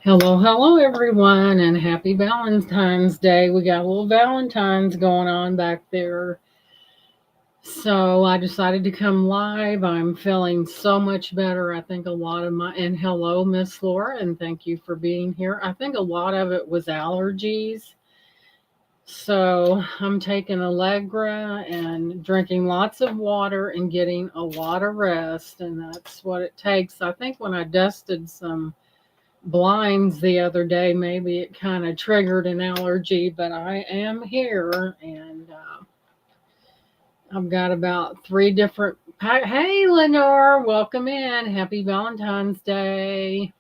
Hello, everyone, and happy Valentine's Day. We got a little Valentine's going on back there. So I decided to come live. I'm feeling so much better. I think a lot of and hello, Miss Laura, and thank you for being here. I think a lot of it was allergies. So I'm taking Allegra and drinking lots of water and getting a lot of rest, and that's what it takes. I think when I dusted some blinds the other day, maybe it kind of triggered an allergy, but I am here and I've got about three different. Hey, Lenore, welcome in. Happy Valentine's Day.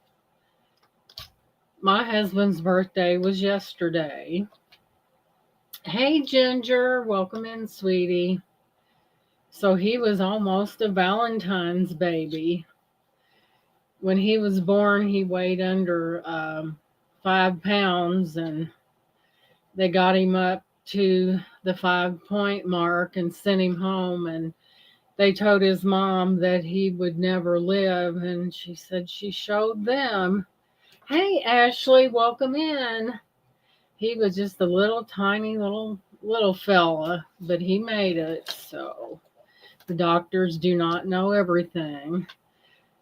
My husband's birthday was yesterday. Hey, Ginger, welcome in, sweetie. So he was almost a Valentine's baby. When he was born, he weighed under 5 pounds, and they got him up to the 5 point mark and sent him home. And they told his mom that he would never live. And she said she showed them. Hey, Ashley, welcome in. He was just a little tiny little fella, but he made it. So the doctors do not know everything.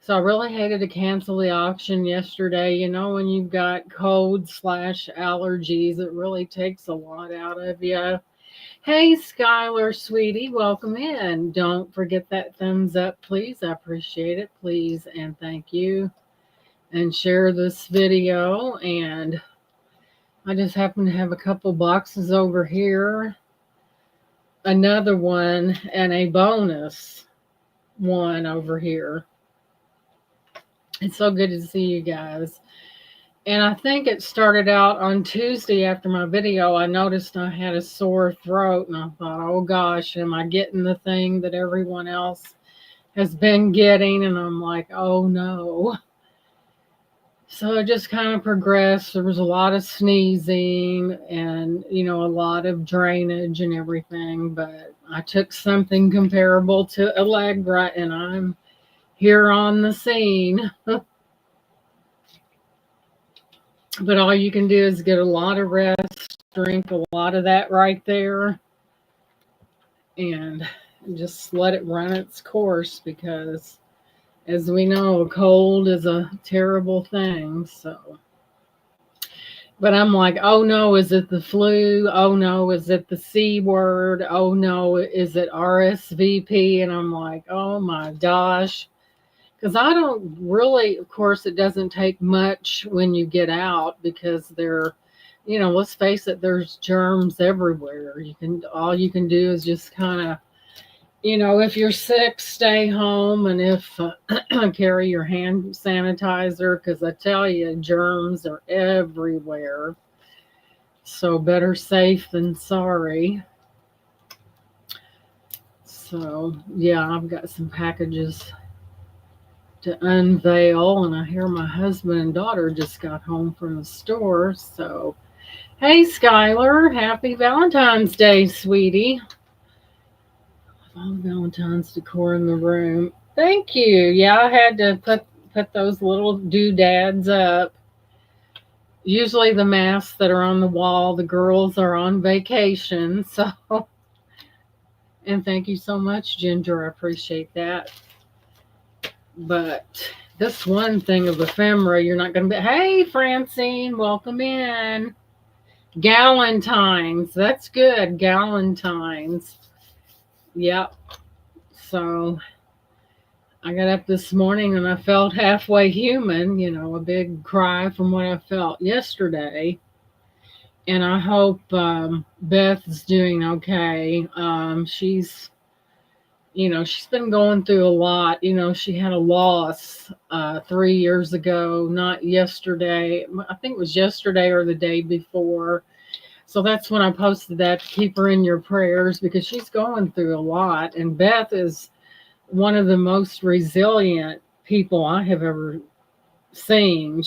So I really hated to cancel the auction yesterday. You know, when you've got cold/allergies, it really takes a lot out of you. Hey, Skylar, sweetie, welcome in. Don't forget that thumbs up, please. I appreciate it, please, and thank you. And share this video. And I just happen to have a couple boxes over here, another one, and a bonus one over here. It's so good to see you guys. And I think it started out on Tuesday after my video. I noticed I had a sore throat and I thought, oh gosh, am I getting the thing that everyone else has been getting? And I'm like, oh no. So it just kind of progressed. There was a lot of sneezing and, a lot of drainage and everything. But I took something comparable to Allegra and I'm here on the scene. But all you can do is get a lot of rest, drink a lot of that right there, and just let it run its course because, as we know, a cold is a terrible thing. So, but I'm like, oh no, is it the flu? Oh no, is it the C word? Oh no, is it RSVP? And I'm like, oh my gosh. Because I don't really, of course, it doesn't take much when you get out because let's face it, there's germs everywhere. All you can do is just kind of, if you're sick, stay home, and if carry your hand sanitizer, because I tell you, germs are everywhere. So better safe than sorry. So yeah, I've got some packages to unveil, and I hear my husband and daughter just got home from the store. So hey, Skylar, happy Valentine's Day, sweetie. All Valentine's decor in the room. Thank you. Yeah, I had to put those little doodads up. Usually the masks that are on the wall, the girls are on vacation. So, and thank you so much, Ginger. I appreciate that. But this one thing of ephemera, you're not going to be. Hey, Francine, welcome in. Galentine's. That's good. Galentine's. Yep. So I got up this morning and I felt halfway human, a big cry from what I felt yesterday. And I hope Beth's doing okay. She's been going through a lot. She had a loss 3 years ago, not yesterday. I think it was yesterday or the day before. So that's when I posted that to keep her in your prayers because she's going through a lot. And Beth is one of the most resilient people I have ever seen.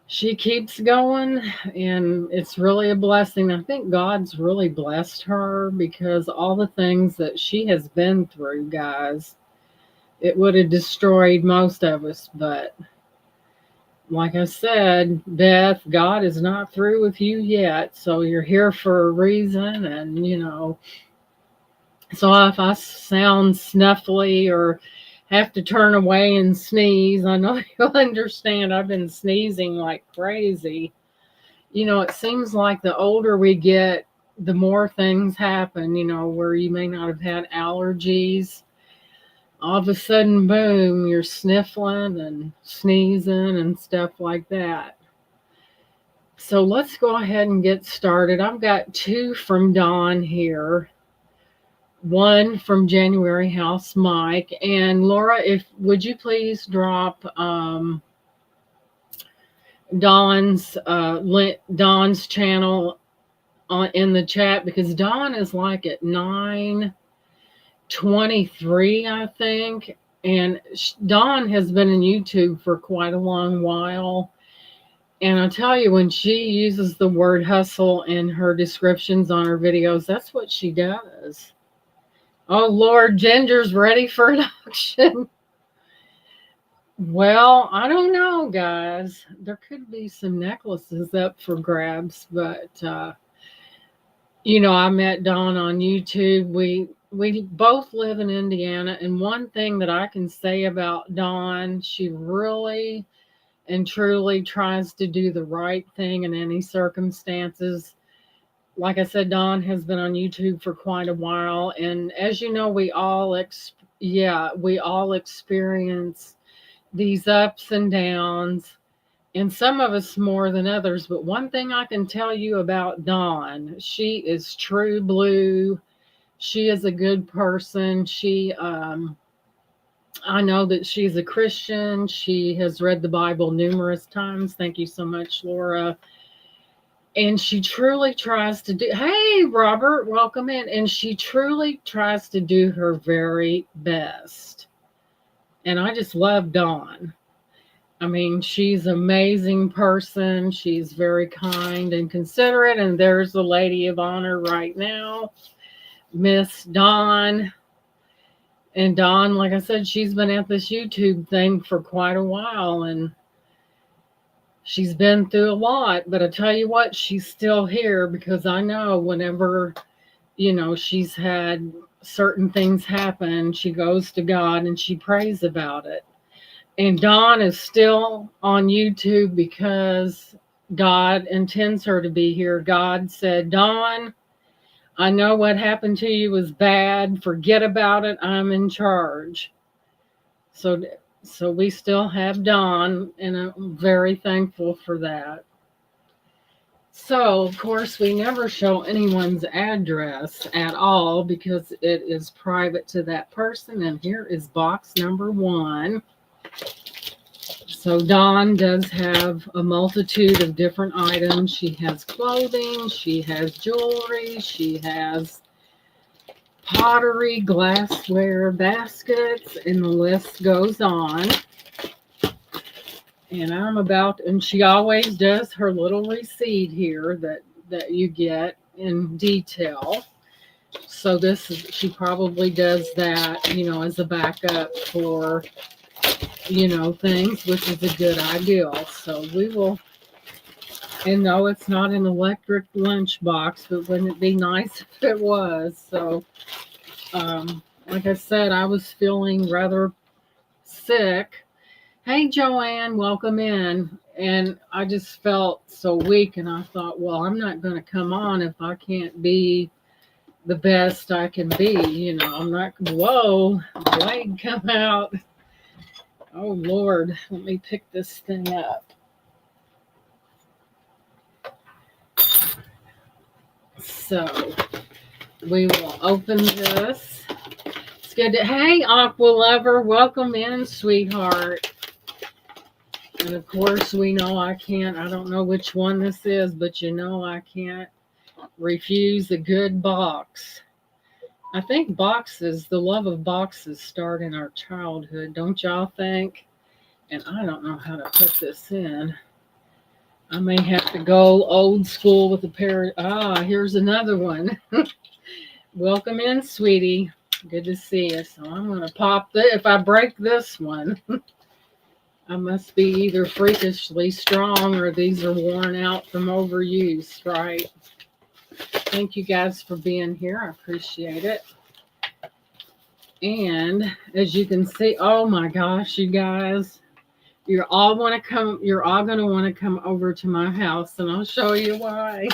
She keeps going, and it's really a blessing. I think God's really blessed her because all the things that she has been through, guys, it would have destroyed most of us, but like I said, Beth, God is not through with you yet. So you're here for a reason. And, so if I sound snuffly or have to turn away and sneeze, I know you'll understand. I've been sneezing like crazy. It seems like the older we get, the more things happen, where you may not have had allergies. All of a sudden, boom, you're sniffling and sneezing and stuff like that. So let's go ahead and get started. I've got two from Dawn here. One from January House Mike. And Laura, if would you please drop Dawn's channel in the chat, because Dawn is like at 9:23, I think. And Dawn has been in YouTube for quite a long while. And I tell you, when she uses the word hustle in her descriptions on her videos, that's what she does. Oh, Lord, Ginger's ready for an auction. Well, I don't know, guys. There could be some necklaces up for grabs, but I met Dawn on YouTube. We both live in Indiana, and one thing that I can say about Dawn, she really and truly tries to do the right thing in any circumstances. Like I said, Dawn has been on YouTube for quite a while, and as you know, we all experience these ups and downs, and some of us more than others. But one thing I can tell you about Dawn, she is true blue. She is a good person. I know that she's a Christian. She has read the Bible numerous times. Thank you so much, Laura. And she truly tries to do, hey, Robert, welcome in. And she truly tries to do her very best. And I just love Dawn. I mean, she's an amazing person. She's very kind and considerate. And there's the lady of honor right now, Miss Dawn. And Dawn, like I said, she's been at this YouTube thing for quite a while. And she's been through a lot, but I tell you what, she's still here, because I know whenever, she's had certain things happen, she goes to God and she prays about it. And Dawn is still on YouTube because God intends her to be here. God said, Dawn, I know what happened to you was bad. Forget about it. I'm in charge. So we still have Dawn, and I'm very thankful for that. So, of course, we never show anyone's address at all because it is private to that person. And here is box number 1. So Dawn does have a multitude of different items. She has clothing, she has jewelry, she has pottery, glassware, baskets, and the list goes on. And she always does her little receipt here that you get in detail. So she probably does that, as a backup for, things, which is a good idea. So we will, and no, it's not an electric lunchbox, but wouldn't it be nice if it was? So, like I said, I was feeling rather sick. Hey, Joanne, welcome in. And I just felt so weak, and I thought, well, I'm not going to come on if I can't be the best I can be. I'm not, whoa, blade come out. Oh, Lord, let me pick this thing up. So we will open this. It's good to, hey, Aqua Lover, welcome in, sweetheart. And of course, we know I don't know which one this is, but I can't refuse a good box. I think the love of boxes start in our childhood, don't y'all think? And I don't know how to put this in. I may have to go old school with a pair. Here's another one. Welcome in, sweetie. Good to see you. So I'm going to pop if I break this one. I must be either freakishly strong or these are worn out from overuse, right? Thank you guys for being here. I appreciate it. And as you can see, oh my gosh, you guys, you're all going to want to come over to my house, and I'll show you why.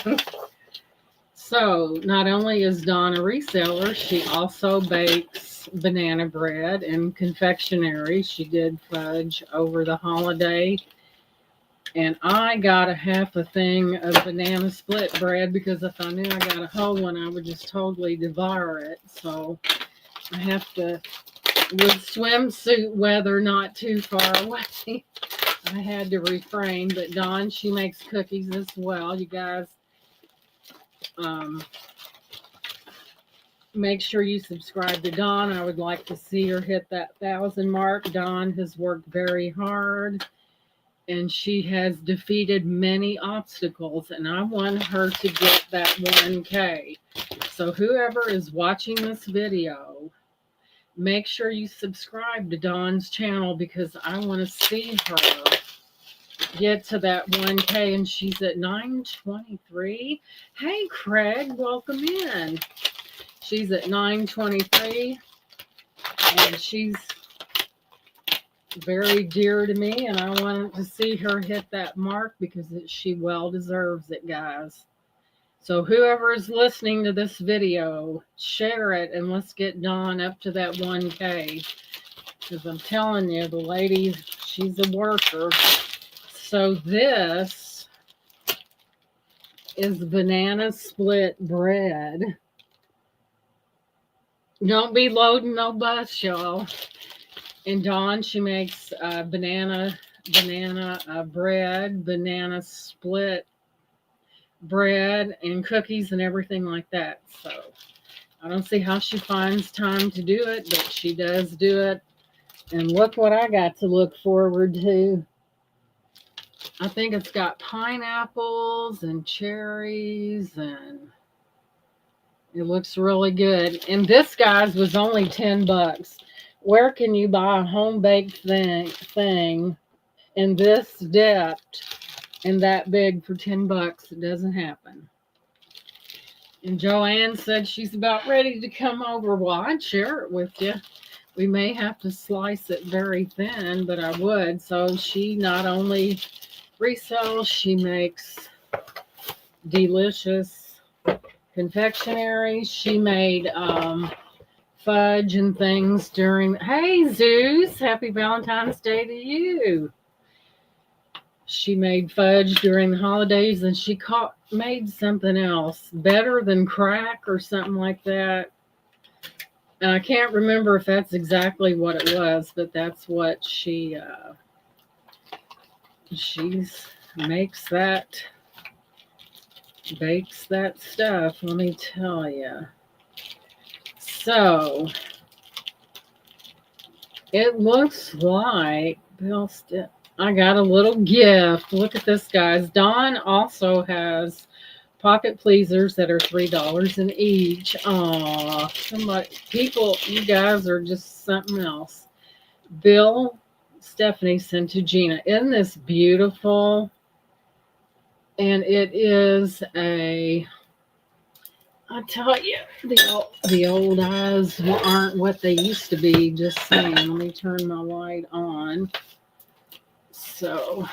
So, not only is Dawn a reseller, she also bakes banana bread and confectionery. She did fudge over the holiday. And I got a half a thing of banana split bread because if I knew I got a whole one, I would just totally devour it. So, I have to, with swimsuit weather not too far away, I had to refrain. But Dawn, she makes cookies as well. You guys, make sure you subscribe to Dawn. I would like to see her hit that 1,000 mark. Dawn has worked very hard and she has defeated many obstacles, and I want her to get that 1K. So whoever is watching this video, make sure you subscribe to Dawn's channel because I want to see her get to that 1K, and she's at 923. Hey, Craig, welcome in. She's at 923, and she's very dear to me, and I wanted to see her hit that mark because she well deserves it, guys. So whoever is listening to this video, share it, and let's get Dawn up to that 1K. Because I'm telling you, the lady, she's a worker. So this is banana split bread. Don't be loading no bus, y'all. And Dawn, she makes banana bread, banana split bread, and cookies and everything like that. So I don't see how she finds time to do it, but she does do it. And look what I got to look forward to. I think it's got pineapples and cherries, and it looks really good. And this, guys, was only $10. Where can you buy a home-baked thing in this depth and that big for $10? It doesn't happen. And Joanne said she's about ready to come over. Well, I'd share it with you. We may have to slice it very thin, but I would. So she not only resells, she makes delicious confectionery. She made fudge and things during. Hey, Zeus, happy Valentine's Day to you. She made fudge during the holidays, and she made something else better than crack or something like that. And I can't remember if that's exactly what it was, but that's what she makes that, bakes that stuff. Let me tell you. So it looks like I got a little gift. Look at this, guys. Dawn also has pocket pleasers that are $3 in each. Aw, you guys are just something else. Stephanie sent to Gina. Isn't this beautiful? And it is I tell you, the old eyes aren't what they used to be. Just saying. Let me turn my light on. So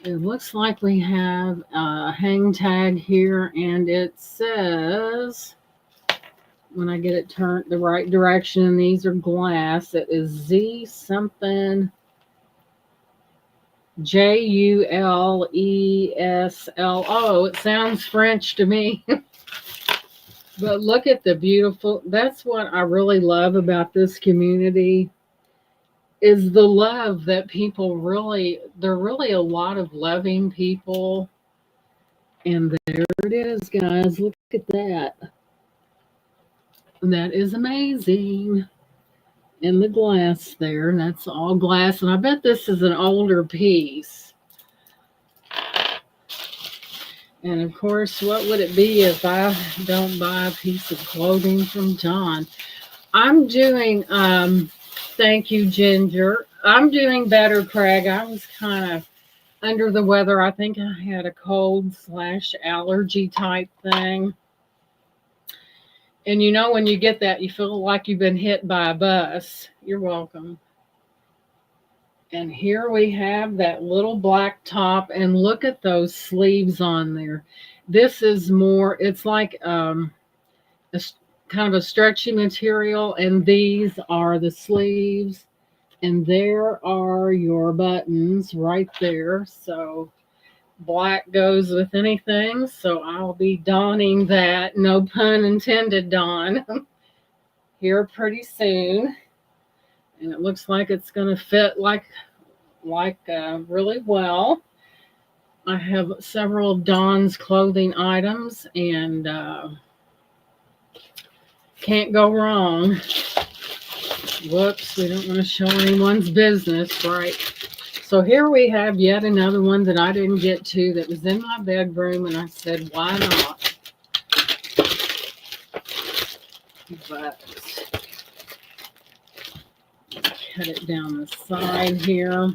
it looks like we have a hang tag here, and it says, when I get it turned the right direction, these are glass. It is Z something JULESLO. It sounds French to me. But look at the beautiful, that's what I really love about this community, is the love that people they're really a lot of loving people. And there it is, guys. Look at that. That is amazing. In the glass there, and that's all glass. And I bet this is an older piece. And of course, what would it be if I don't buy a piece of clothing from John? I'm doing, thank you, Ginger. I'm doing better, Craig. I was kind of under the weather. I think I had a cold slash allergy type thing. And you know, when you get that, you feel like you've been hit by a bus. You're welcome. And here we have that little black top, and look at those sleeves on there. This is more, it's like a kind of a stretchy material, and these are the sleeves, and there are your buttons right there. So black goes with anything, so I'll be donning that, no pun intended, Don, here pretty soon. And it looks like it's going to fit really well. I have several of Dawn's clothing items, and can't go wrong. Whoops, we don't want to show anyone's business, right? So here we have yet another one that I didn't get to that was in my bedroom, and I said, why not? But cut it down the side here.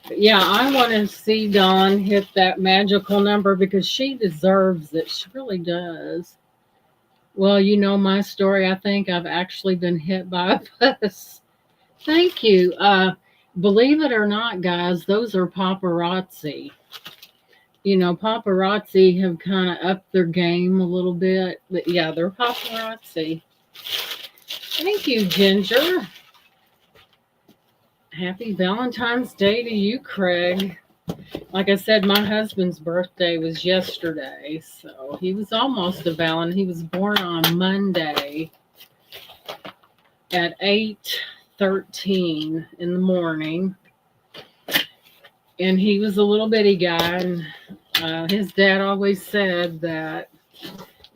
But yeah, I want to see Dawn hit that magical number because she deserves it. She really does. Well, you know my story. I think I've actually been hit by a bus. Thank you. Believe it or not, guys, those are paparazzi. You know, paparazzi have kind of upped their game a little bit. But yeah, they're paparazzi. Thank you, Ginger. Happy Valentine's Day to you, Craig. Like I said, my husband's birthday was yesterday, so he was almost a Valentine. He was born on Monday at 8:13 in the morning, and he was a little bitty guy. And his dad always said that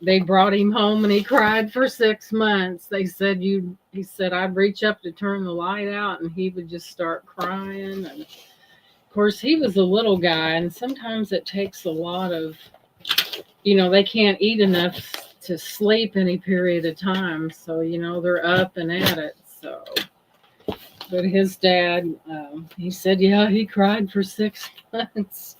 they brought him home and he cried for 6 months. He said I'd reach up to turn the light out and he would just start crying. And of course, he was a little guy, and sometimes it takes a lot of, they can't eat enough to sleep any period of time. So, they're up and at it. So, but his dad, he said, yeah, he cried for 6 months.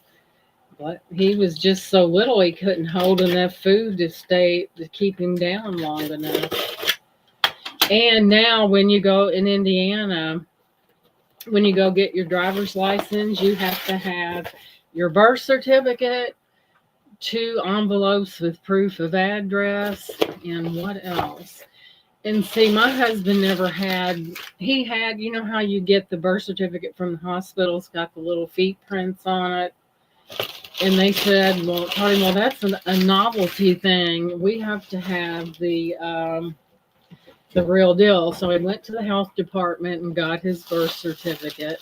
But he was just so little, he couldn't hold enough food to keep him down long enough. And now, when you go in Indiana, when you go get your driver's license, you have to have your birth certificate, 2 envelopes with proof of address, and what else? And see, my husband never had, he had, you know how you get the birth certificate from the hospital, it's got the little feet prints on it. And they said, told him, well, that's a novelty thing. We have to have the real deal. So he went to the health department and got his birth certificate.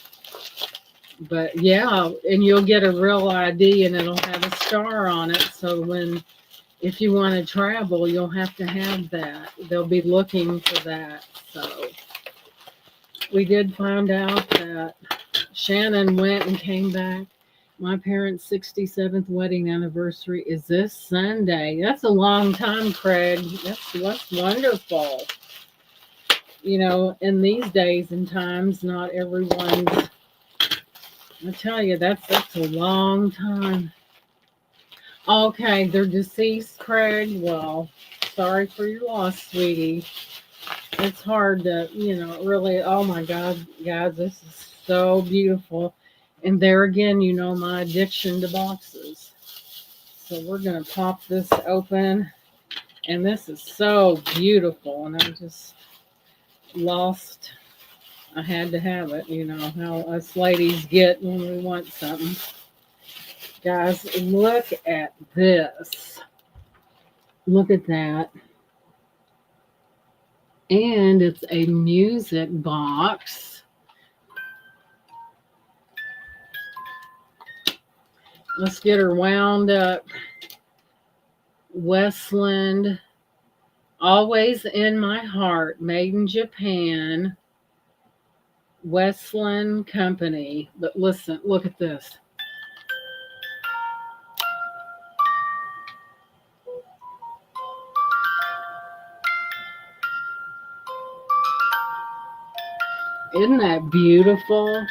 But yeah, and you'll get a real ID and it'll have a star on it. So if you want to travel, you'll have to have that. They'll be looking for that. So we did find out that Shannon went and came back. My parents' 67th wedding anniversary is this Sunday. That's a long time, Craig. That's wonderful. In these days and times, not everyone's. I tell you, that's a long time. Okay, they're deceased, Craig. Well, sorry for your loss, sweetie. It's hard to, really. Oh my God, guys, this is so beautiful. And there again, my addiction to boxes. So we're going to pop this open. And this is so beautiful. And I'm just lost. I had to have it. How us ladies get when we want something. Guys, look at this. Look at that. And it's a music box. Let's get her wound up. Westland, always in my heart, made in Japan. Westland Company. But listen, look at this. Isn't that beautiful?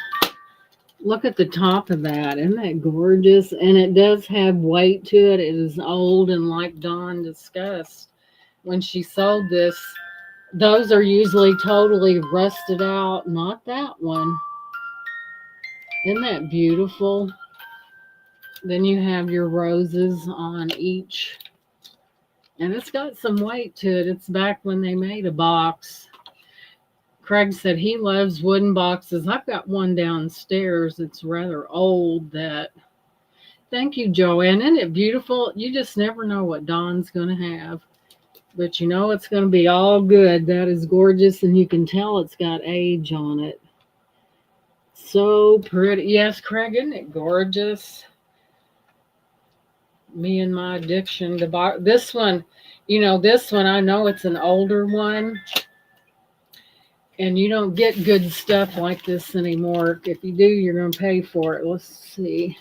Look at the top of that. Isn't that gorgeous? And it does have weight to it. It is old, and like Dawn discussed, when she sold this, those are usually totally rusted out. Not that one. Isn't that beautiful? Then you have your roses on each. And it's got some weight to it. It's back when they made a box. Craig said he loves wooden boxes. I've got one downstairs. It's rather old. That. Thank you, Joanne. Isn't it beautiful? You just never know what Dawn's going to have. But you know it's going to be all good. That is gorgeous. And you can tell it's got age on it. So pretty. Yes, Craig, isn't it gorgeous? Me and my addiction to box. This one, this one, I know it's an older one. And you don't get good stuff like this anymore. If you do, you're going to pay for it. Let's see.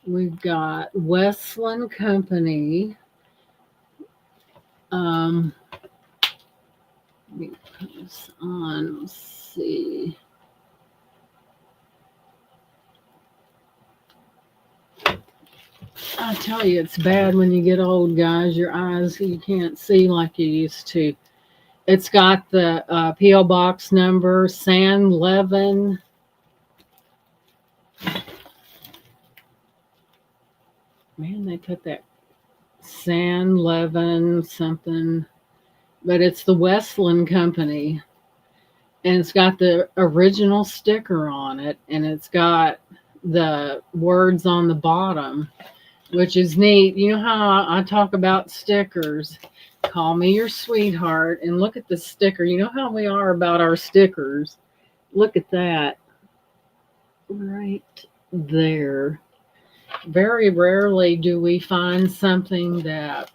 We've got Westland Company. Let me put this on. Let's see. I tell you, it's bad when you get old, guys. Your eyes, you can't see like you used to. It's got the P.O. Box number, San Levin. Man, they put that San Levin something. But it's the Westland Company. And it's got the original sticker on it. And it's got the words on the bottom, which is neat. You know how I talk about stickers? Call me your sweetheart. And look at the sticker. You know how we are about our stickers. Look at that. Right there. Very rarely do we find something that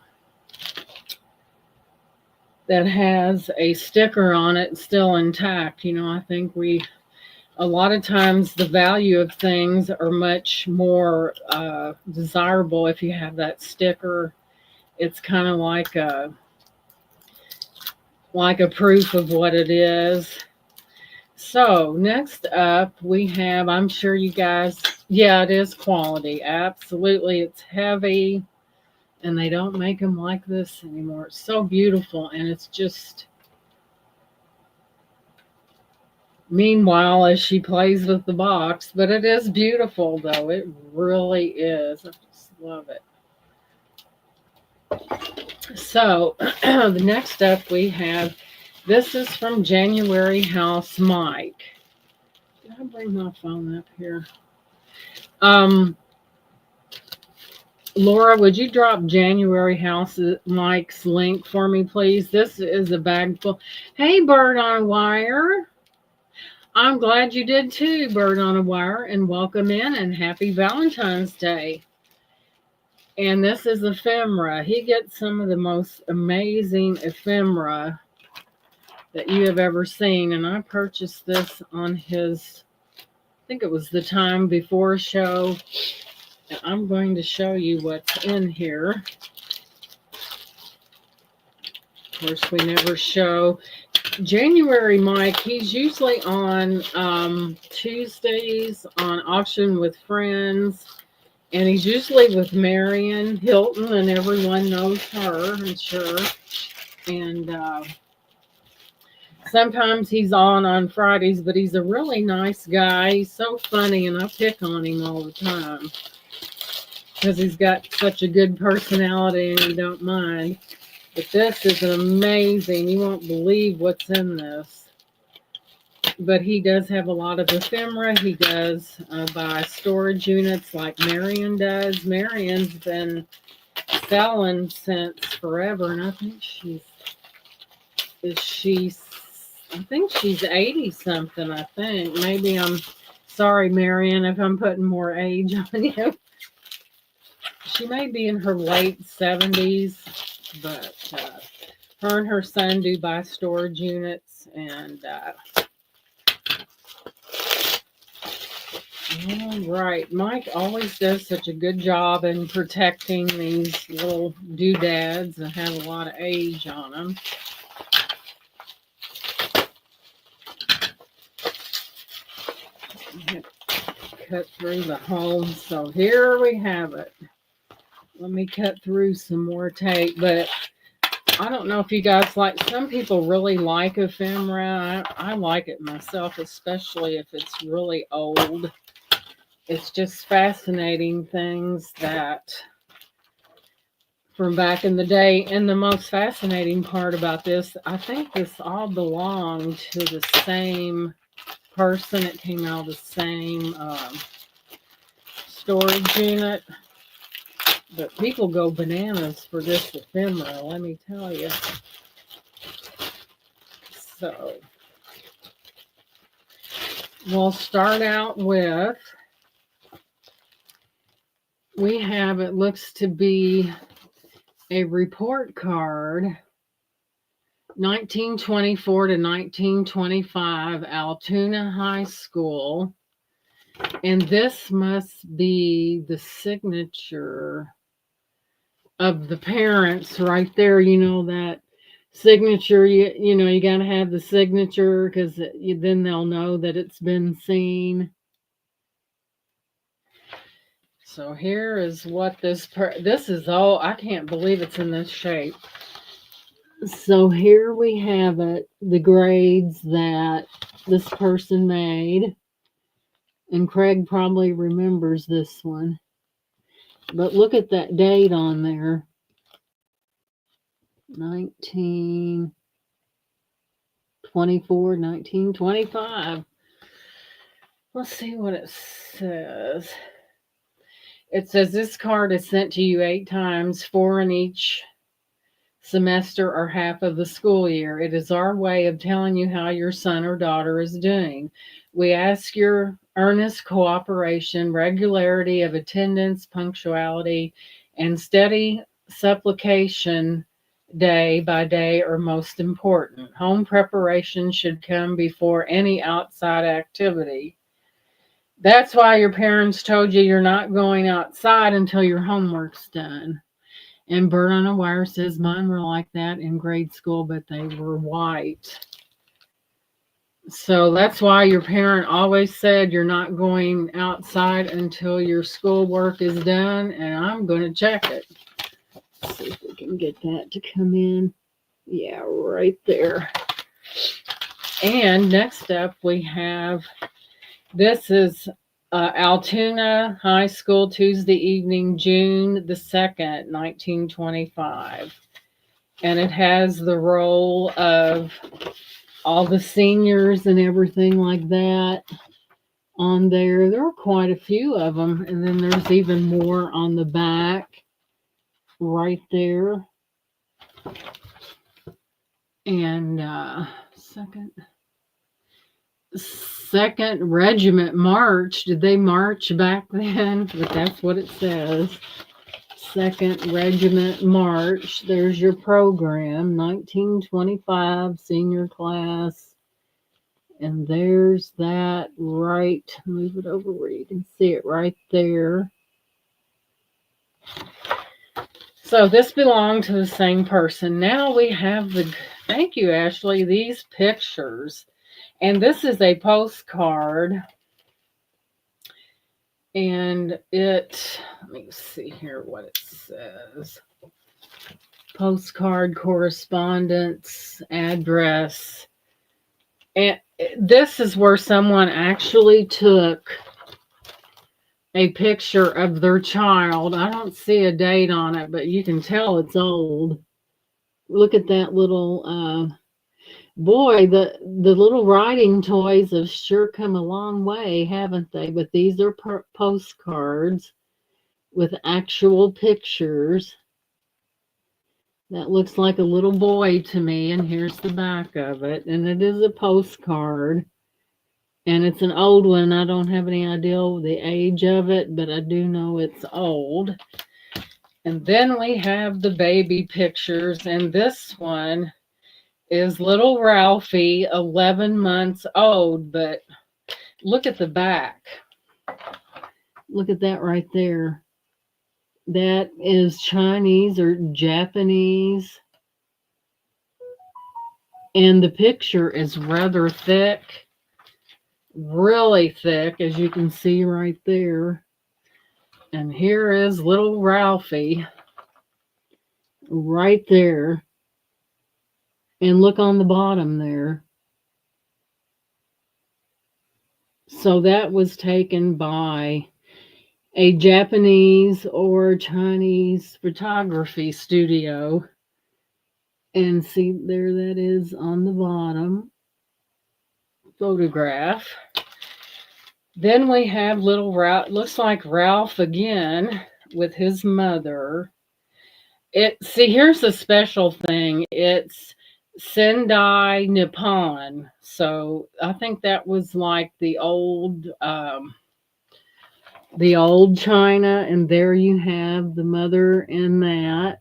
has a sticker on it still intact. I think a lot of times the value of things are much more desirable if you have that sticker. It's kind of like a proof of what it is. So next up we have, I'm sure you guys, yeah, it is quality. Absolutely. It's heavy, and they don't make them like this anymore. It's so beautiful, and it's just, meanwhile, as she plays with the box, but it is beautiful, though. It really is. I just love it. So the next up we have, this is from January House Mike. Did I bring my phone up here? Laura, would you drop January House Mike's link for me, please? This is a bag full. Hey, Bird on a Wire. I'm glad you did too, Bird on a Wire, and welcome in and happy Valentine's Day. And this is Ephemera. He gets some of the most amazing ephemera that you have ever seen. And I purchased this on his, I think it was the Time Before show. And I'm going to show you what's in here. Of course, we never show. January Mike, he's usually on Tuesdays on Auction with Friends. And he's usually with Marion Hilton, and everyone knows her, I'm sure. And sometimes he's on Fridays, but he's a really nice guy. He's so funny, and I pick on him all the time because he's got such a good personality, and you don't mind. But this is amazing. You won't believe what's in this. But he does have a lot of ephemera. He does buy storage units like Marion does. Marion's been selling since forever, and I think she's 80 something. I think maybe I'm sorry, Marion, if I'm putting more age on you. She may be in her late 70s, but her and her son do buy storage units, and all right. Mike always does such a good job in protecting these little doodads that have a lot of age on them. cut through the hole. So here we have it. Let me cut through some more tape, but I don't know if you guys like, some people really like ephemera. I like it myself, especially if it's really old. It's just fascinating things that from back in the day. And the most fascinating part about this, I think this all belonged to the same person. It came out of the same storage unit. But people go bananas for this ephemera, let me tell you. So we'll start out with, we have, it looks to be a report card, 1924 to 1925, Altoona High School. And this must be the signature of the parents right there. You know, that signature, you know, you got to have the signature because then they'll know that it's been seen. So here is what this is all, I can't believe it's in this shape. So here we have it, the grades that this person made. And Craig probably remembers this one. But look at that date on there. 1924, 1925. Let's see what it says. It says this card is sent to you 8 times, 4 in each semester or half of the school year. It is our way of telling you how your son or daughter is doing. We ask your earnest cooperation, regularity of attendance, punctuality, and steady supplication day by day are most important. Home preparation should come before any outside activity. That's why your parents told you you're not going outside until your homework's done. And Bird on a Wire says mine were like that in grade school, but they were white. So that's why your parent always said you're not going outside until your schoolwork is done. And I'm going to check it. Let's see if we can get that to come in. Yeah, right there. And next up we have, this is Altoona High School, Tuesday evening, June the 2nd, 1925. And it has the roll of all the seniors and everything like that on there. There are quite a few of them. And then there's even more on the back right there. And second regiment march. Did they march back then? But that's what it says. 2nd Regiment March. There's your program, 1925 senior class. And there's that right. Move it over where you can see it right there. So this belonged to the same person. Now we have the, thank you, Ashley, these pictures. And this is a postcard. And it, let me see here what it says. Postcard, correspondence, address. And this is where someone actually took a picture of their child. I don't see a date on it, but you can tell it's old. Look at that little, boy, the little writing toys have sure come a long way, haven't they? But these are postcards with actual pictures. That looks like a little boy to me, and here's the back of it. And it is a postcard, and it's an old one. I don't have any idea the age of it, but I do know it's old. And then we have the baby pictures, and this one is little Ralphie, 11 months old, but look at the back. Look at that right there. That is Chinese or Japanese. And the picture is rather thick. really thick, as you can see right there. And here is little Ralphie right there. And look on the bottom there. So that was taken by a Japanese or Chinese photography studio. And see, there that is on the bottom photograph. Then we have little Ralph, looks like Ralph again with his mother. See, here's the special thing. It's Sendai Nippon. So I think that was like the old China, and there you have the mother in that,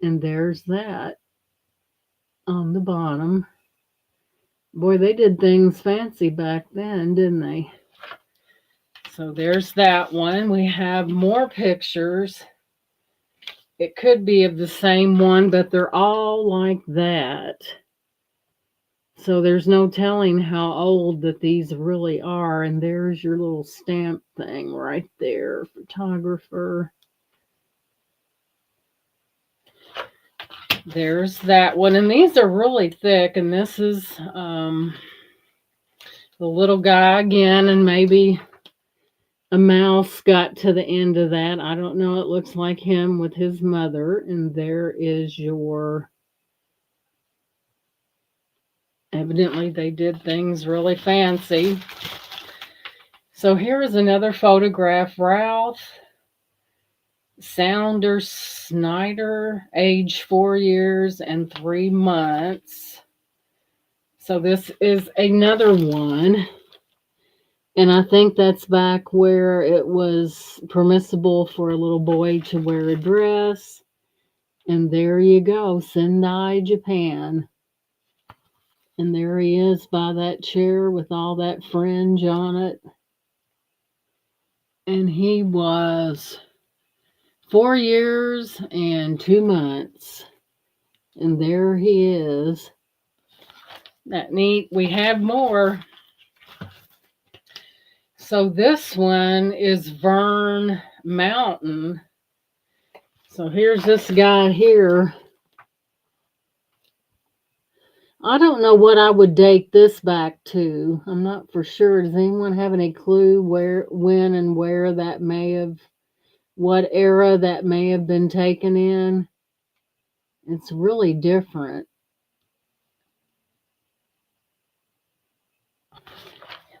and there's that on the bottom. Boy, they did things fancy back then, didn't they? So there's that one. We have more pictures. It could be of the same one, but they're all like that. So there's no telling how old that these really are. And there's your little stamp thing right there, photographer. There's that one. And these are really thick. And this is the little guy again. And maybe a mouse got to the end of that. I don't know. It looks like him with his mother. And there is your... Evidently, they did things really fancy. So here is another photograph. Ralph Saunders Snyder, age 4 years and 3 months. So this is another one. And I think that's back where it was permissible for a little boy to wear a dress. And there you go, Sendai, Japan. And there he is by that chair with all that fringe on it. And he was 4 years and 2 months. And there he is. That neat. We have more. So this one is Vern Mountain. So here's this guy here. I don't know what I would date this back to. I'm not for sure. Does anyone have any clue where, when, and where that may have, what era that may have been taken in? It's really different.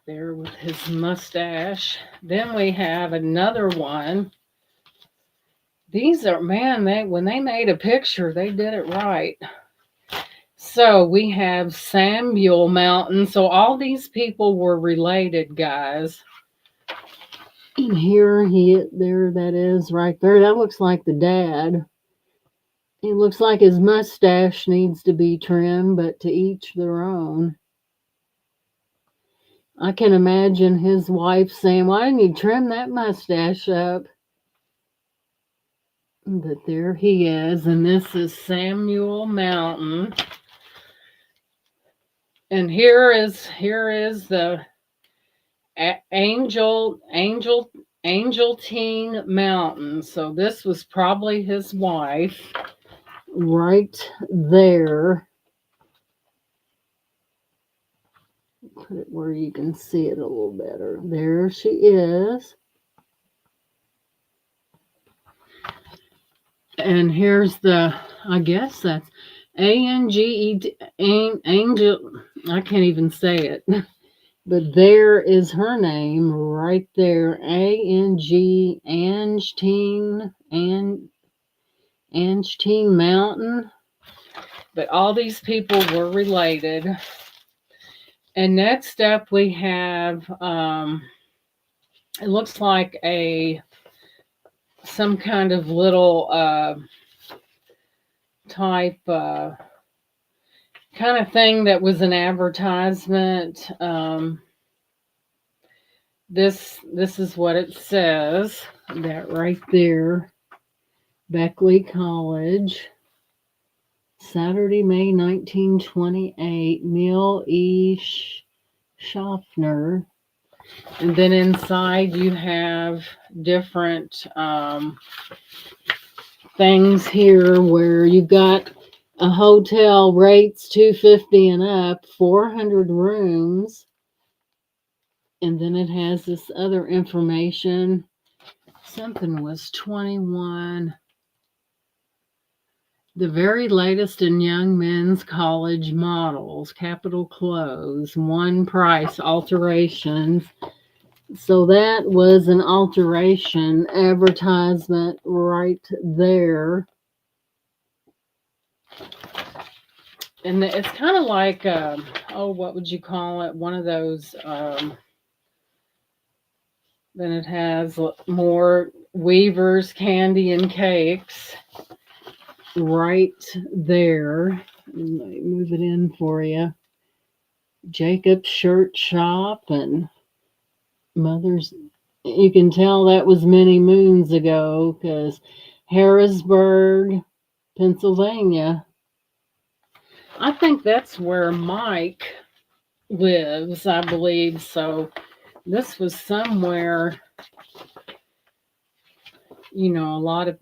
There with his mustache. Then we have another one. These are, man, when they made a picture, they did it right. So we have Samuel Mountain. So all these people were related, guys. And here there that is right there. That looks like the dad. It looks like his mustache needs to be trimmed, but to each their own. I can imagine his wife saying, "Why didn't you trim that mustache up?" But there he is, and this is Samuel Mountain. And here is the Angeltine Mountain. So this was probably his wife right there. Put it where you can see it a little better. There she is. And here's the, I guess that's Angel. I can't even say it. But there is her name right there. Angestine Mountain. But all these people were related. And next up we have, it looks like some kind of little type kind of thing that was an advertisement. This is what it says. That right there. Beckley College. Saturday, May 1928. Neil E. Schaffner. And then inside you have different things here where you got a hotel rates 250 and up, 400 rooms, and then it has this other information. Something was 21. The very latest in young men's college models, capital clothes, one price alterations. So that was an alteration advertisement right there. And it's kind of like, what would you call it? One of those, then it has more Weaver's candy and cakes right there. Let me move it in for you. Jacob's shirt shop and Mother's. You can tell that was many moons ago because Harrisburg, Pennsylvania. I think that's where Mike lives, I believe. So this was somewhere, a lot of,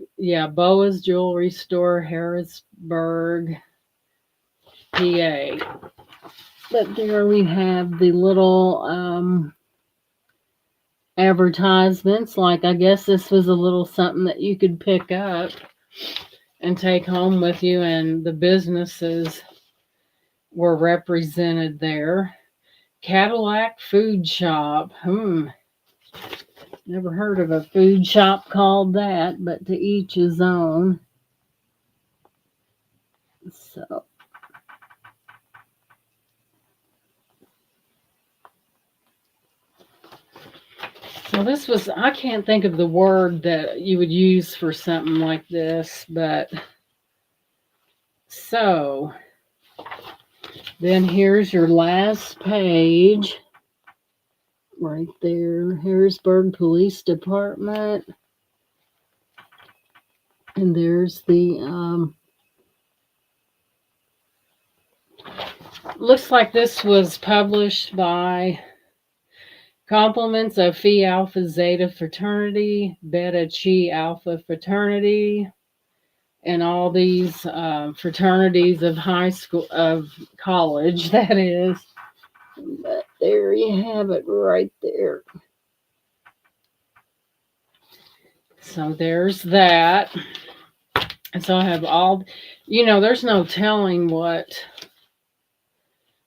Boa's Jewelry Store, Harrisburg, PA. But there we have the little advertisements. Like, I guess this was a little something that you could pick up and take home with you, and the businesses were represented there. Cadillac Food Shop. Never heard of a food shop called that, but to each his own. So this was, I can't think of the word that you would use for something like this, but so then here's your last page right there, Harrisburg Police Department. And there's the, looks like this was published by Compliments of Phi Alpha Zeta Fraternity, Beta Chi Alpha Fraternity, and all these fraternities of high school, of college, that is. But there you have it right there. So there's that. And so I have all, there's no telling what.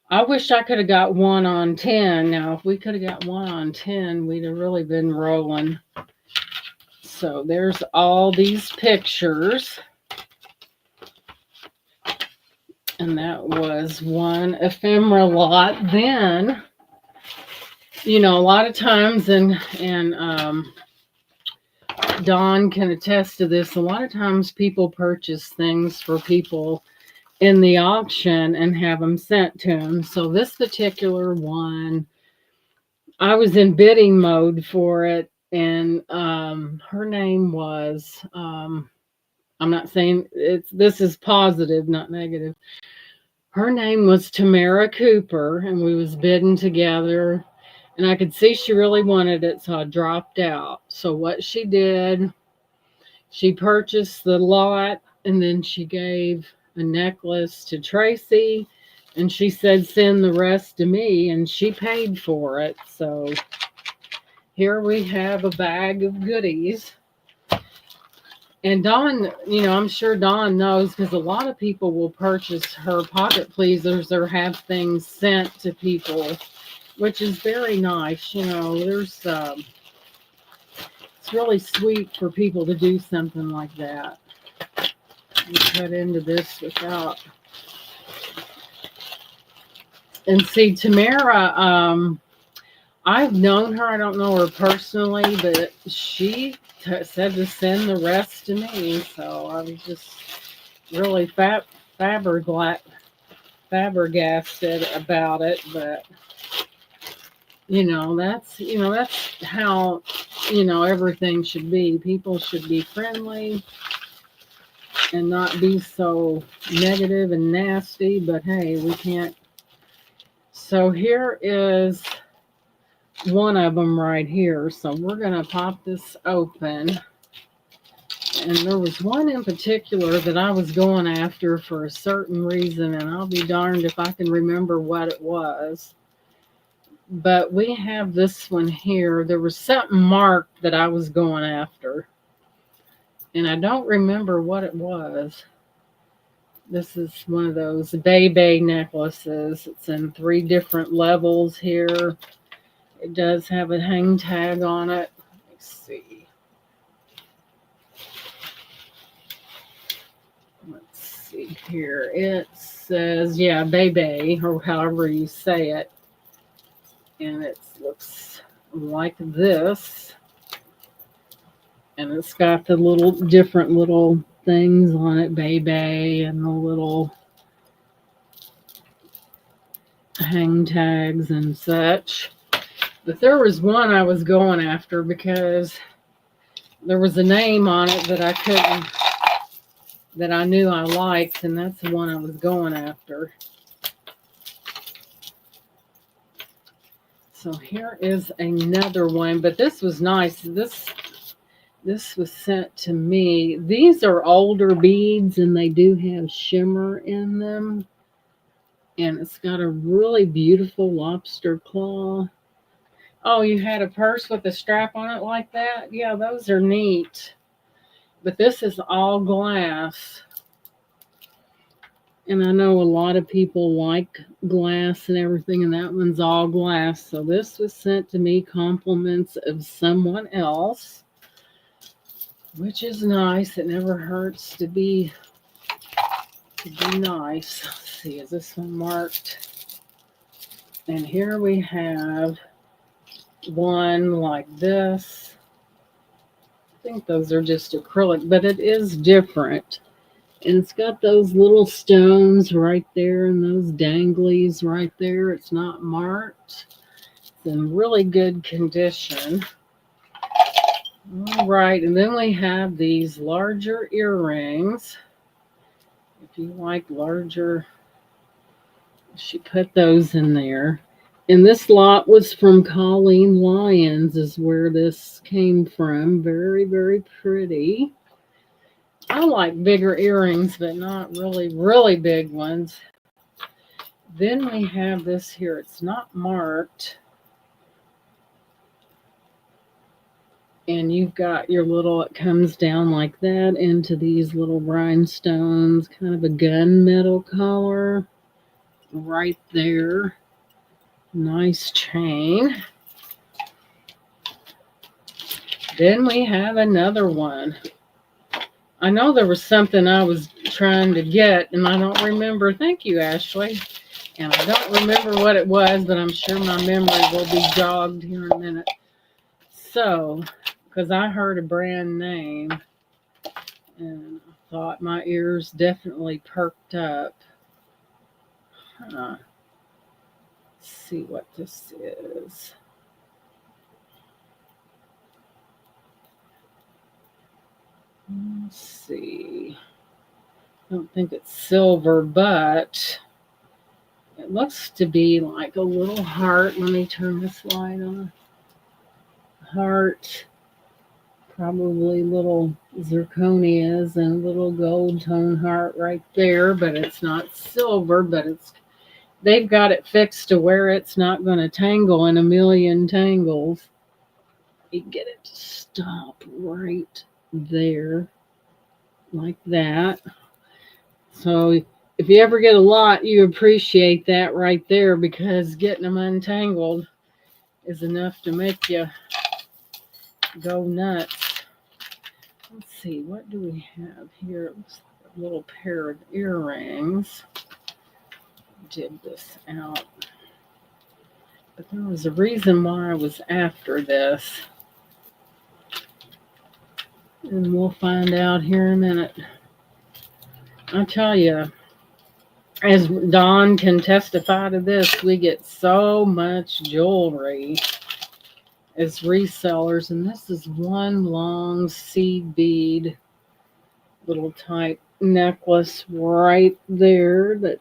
I wish I could have got 1 on 10. Now, if we could have got 1 on 10, we'd have really been rolling. So there's all these pictures. And that was one ephemera lot. Then, a lot of times, and Dawn can attest to this, a lot of times people purchase things for people in the auction and have them sent to them. So this particular one, I was in bidding mode for it, and her name was, I'm not saying this is positive, not negative. Her name was Tamara Cooper, and we was bidding together, and I could see she really wanted it, so I dropped out. So what she did, she purchased the lot, and then she gave a necklace to Tracy, and she said send the rest to me, and she paid for it. So here we have a bag of goodies. And Dawn, I'm sure Dawn knows, because a lot of people will purchase her pocket pleasers or have things sent to people, which is very nice. There's it's really sweet for people to do something like that. You cut into this without. And see, Tamara, I've known her. I don't know her personally, but she said to send the rest to me. So I was just really flabbergasted about it. But that's how everything should be. People should be friendly and not be so negative and nasty. But hey, we can't So here is one of them right here. So we're going to pop this open. And there was one in particular that I was going after for a certain reason, and I'll be darned if I can remember what it was. But we have this one here. There was something marked that I was going after, and I don't remember what it was. This is one of those Bebe necklaces. It's in 3 different levels here. It does have a hang tag on it. Let's see. Let's see here. It says, yeah, Bebe, or however you say it. And it looks like this. And it's got the little different little things on it, Bebe, and the little hang tags and such. But there was one I was going after because there was a name on it that I knew I liked, and that's the one I was going after. So here is another one, but this was nice. This was sent to me. These are older beads, and they do have shimmer in them. And it's got a really beautiful lobster claw. Oh, you had a purse with a strap on it like that? Yeah, those are neat. But this is all glass. And I know a lot of people like glass and everything, and that one's all glass. So this was sent to me, compliments of someone else, which is nice. It never hurts to be nice. Let's see, is this one marked? And here we have one like this. I think those are just acrylic, but it is different. And it's got those little stones right there and those danglies right there. It's not marked. It's in really good condition. All right, and then we have these larger earrings. If you like larger, she put those in there. And this lot was from Colleen Lyons, is where this came from. Very, very pretty. I like bigger earrings, but not really, really big ones. Then we have this here. It's not marked. And you've got your little, it comes down like that into these little rhinestones, kind of a gunmetal color right there. Nice chain. Then we have another one. I know there was something I was trying to get, and I don't remember. Thank you, Ashley. And I don't remember what it was, but I'm sure my memory will be jogged here in a minute. So, because I heard a brand name, and I thought my ears definitely perked up. Let's see what this is. Let's see. I don't think it's silver, but it looks to be like a little heart. Let me turn this light on. Heart. Probably little zirconias and a little gold tone heart right there, but it's not silver, but they've got it fixed to where it's not going to tangle in a million tangles. You get it to stop right there like that. So if you ever get a lot, you appreciate that right there, because getting them untangled is enough to make you go nuts. Let's see, what do we have here? It looks like a little pair of earrings. Dig this out. But there was a reason why I was after this. And we'll find out here in a minute. I tell you, as Dawn can testify to this, we get so much jewelry as resellers. And this is one long seed bead little type necklace right there that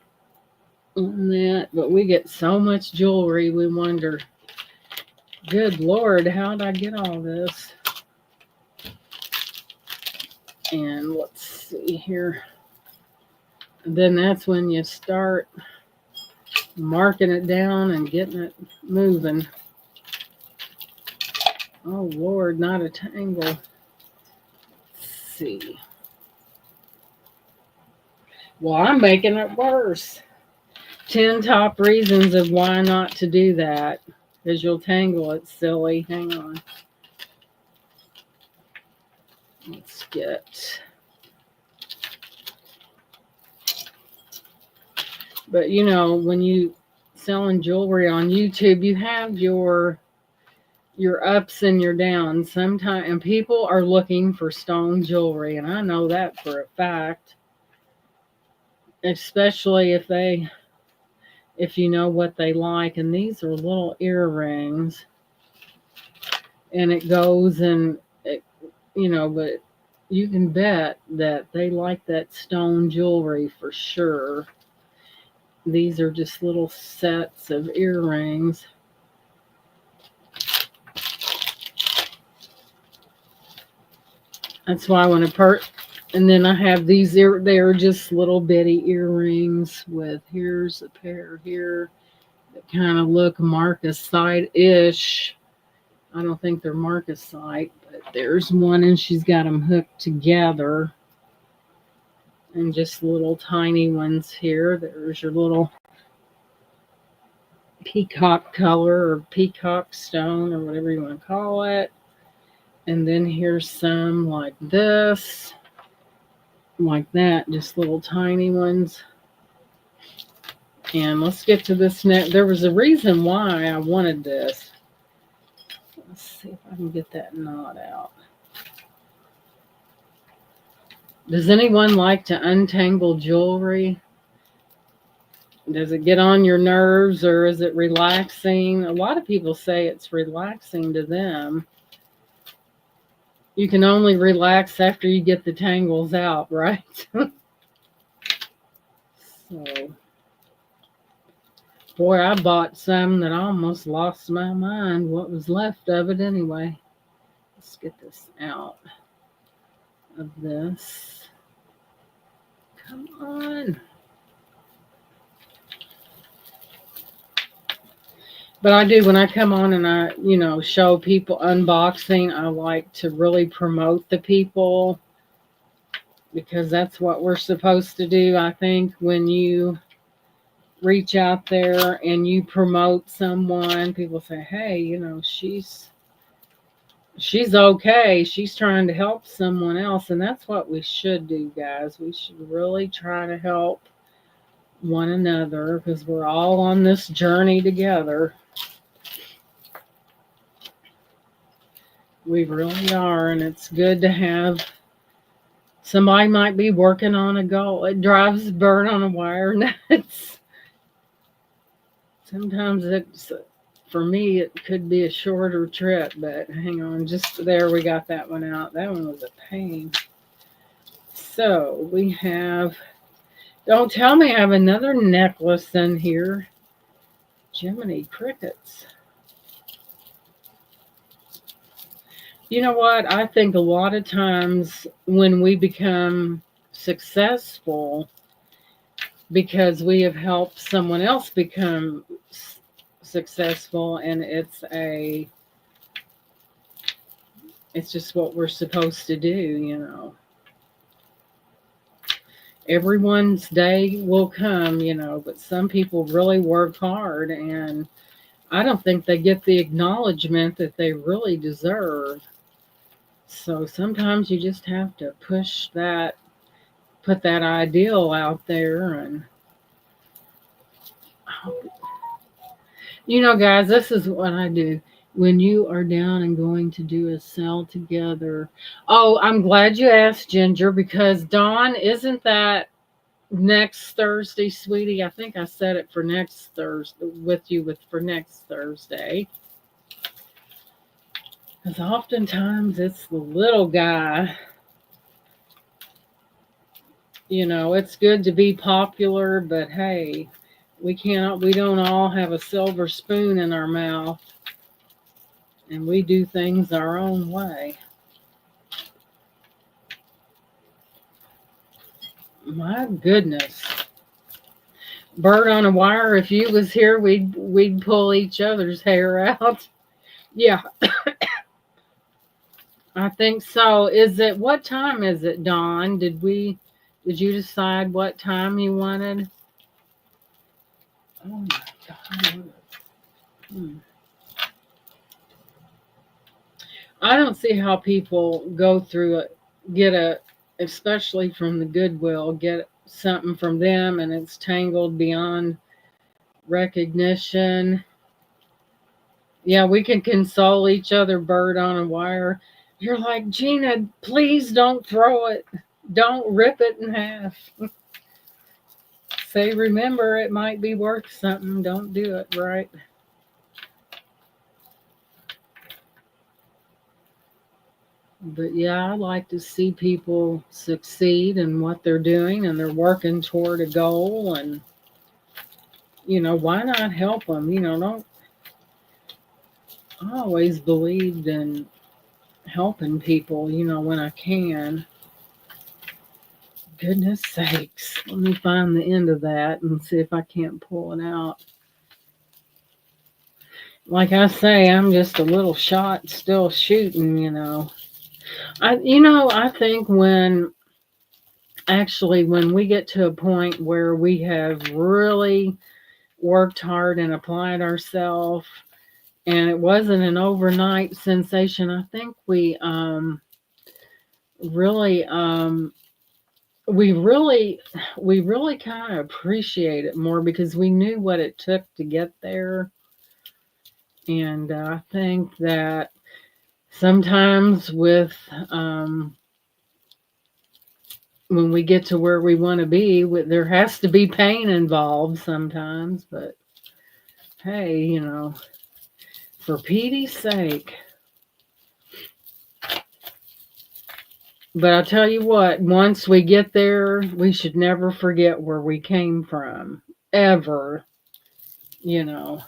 on that. But we get so much jewelry, we wonder, good Lord, how did I get all this? And let's see here. And then that's when you start marking it down and getting it moving. Oh Lord, not a tangle. Let's see. Well, I'm making it worse. 10 top reasons of why not to do that. Because you'll tangle it, silly. Hang on. Let's get. But you know, when you selling jewelry on YouTube, you have your ups and your downs sometimes, and people are looking for stone jewelry, and I know that for a fact. Especially if you know what they like, and these are little earrings, and it goes and it, but you can bet that they like that stone jewelry for sure. These are just little sets of earrings. That's why when and then I have these they're just little bitty earrings with here's a pair here that kind of look Marcasite-ish. I don't think they're Marcasite, but there's one and she's got them hooked together. And just little tiny ones here. There's your little peacock color or peacock stone or whatever you want to call it. And then here's some like this, like that, just little tiny ones. And let's get to this next. There was a reason why I wanted this. Let's see if I can get that knot out. Does anyone like to untangle jewelry? Does it get on your nerves or is it relaxing? A lot of people say it's relaxing to them. You can only relax after you get the tangles out, right? So, boy, I bought some that I almost lost my mind. What was left of it anyway? Let's get this out of this. Come on. But I do, when I come on and I, show people unboxing, I like to really promote the people because that's what we're supposed to do. I think when you reach out there and you promote someone, people say, hey, she's okay. She's trying to help someone else. And that's what we should do, guys. We should really try to help one another because we're all on this journey together. We really are, and it's good to have somebody might be working on a goal. It drives burn on a wire nuts. Sometimes for me, it could be a shorter trip, but hang on, just there, we got that one out. That one was a pain. So we have, don't tell me I have another necklace in here. Jiminy Crickets. You know what? I think a lot of times when we become successful because we have helped someone else become successful, and it's just what we're supposed to do. Everyone's day will come, but some people really work hard, and I don't think they get the acknowledgement that they really deserve. So sometimes you just have to put that ideal out there. And guys, this is what I do when you are down and going to do a sell together. Oh, I'm glad you asked, Ginger, because Dawn, isn't that next Thursday, sweetie? I think I said it for next Thursday for next Thursday. Because oftentimes it's the little guy. It's good to be popular, but hey, We don't all have a silver spoon in our mouth, and we do things our own way. My goodness. Bird on a wire, if you was here, we'd pull each other's hair out. Yeah, I think so. Is it what time is it, Dawn? Did you decide what time you wanted? Oh my God. Hmm. I don't see how people go through it, get a, especially from the Goodwill, get something from them and it's tangled beyond recognition. Yeah, we can console each other, bird on a wire. You're like, Gina, please don't throw it. Don't rip it in half. Say, remember, it might be worth something. Don't do it, right? But yeah, I like to see people succeed in what they're doing and they're working toward a goal. And, why not help them? Don't I always believed in helping people, when I can. Goodness sakes. Let me find the end of that and see if I can't pull it out. Like I say, I'm just a little shot still shooting. I think when we get to a point where we have really worked hard and applied ourselves and it wasn't an overnight sensation, I think really we really we really kind of appreciate it more because we knew what it took to get there. And I think that sometimes when we get to where we want to be, there has to be pain involved sometimes. But hey, for Petey's sake. But I'll tell you what, once we get there, we should never forget where we came from. Ever. You know,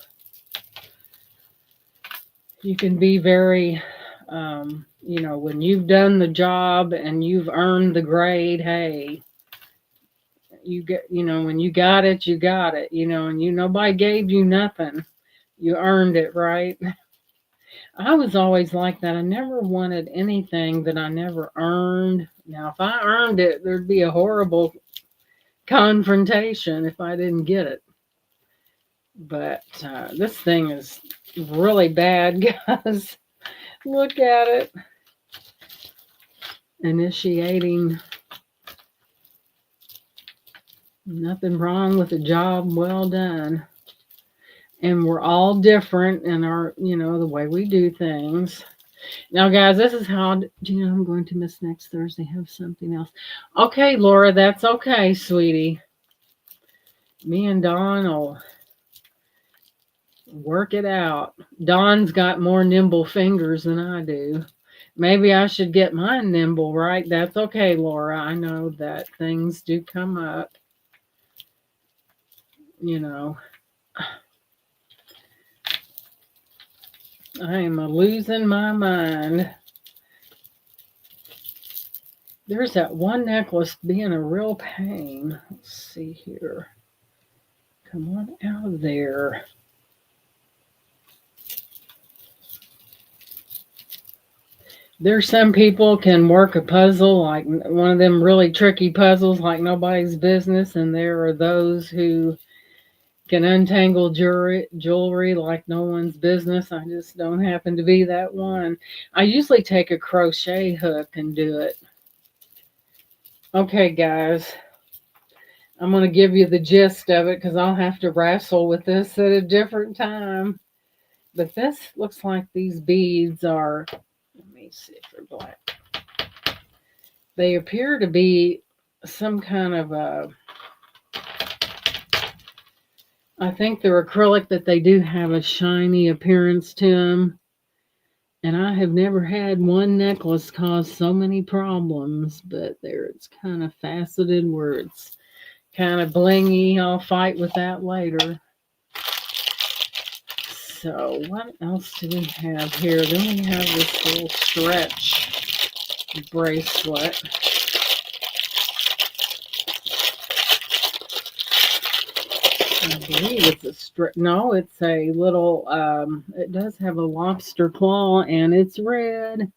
you can be very, when you've done the job and you've earned the grade, hey, when you got it, and nobody gave you nothing. You earned it, right? I was always like that. I never wanted anything that I never earned. Now, if I earned it, there'd be a horrible confrontation if I didn't get it. But this thing is really bad, guys. Look at it. Initiating. Nothing wrong with a job well done. And we're all different in our, the way we do things. Now, guys, this is how, I'm going to miss next Thursday. Have something else. Okay, Laura, that's okay, sweetie. Me and Dawn will work it out. Dawn's got more nimble fingers than I do. Maybe I should get mine nimble, right? That's okay, Laura. I know that things do come up. I am losing my mind. There's that one necklace being a real pain. Let's see here. Come on out of there. There's some people can work a puzzle, like one of them really tricky puzzles like nobody's business, and there are those who can untangle jewelry like no one's business. I just don't happen to be that one. I usually take a crochet hook and do it. Okay, guys. I'm going to give you the gist of it because I'll have to wrestle with this at a different time. But this looks like these beads are, let me see if they're black. They appear to be some kind of I think they're acrylic, that they do have a shiny appearance to them. And I have never had one necklace cause so many problems, but there it's kind of faceted where it's kind of blingy. I'll fight with that later. So what else do we have here? Then we have this little stretch bracelet. I believe it's a strip. No, it's a little. It does have a lobster claw, and it's red,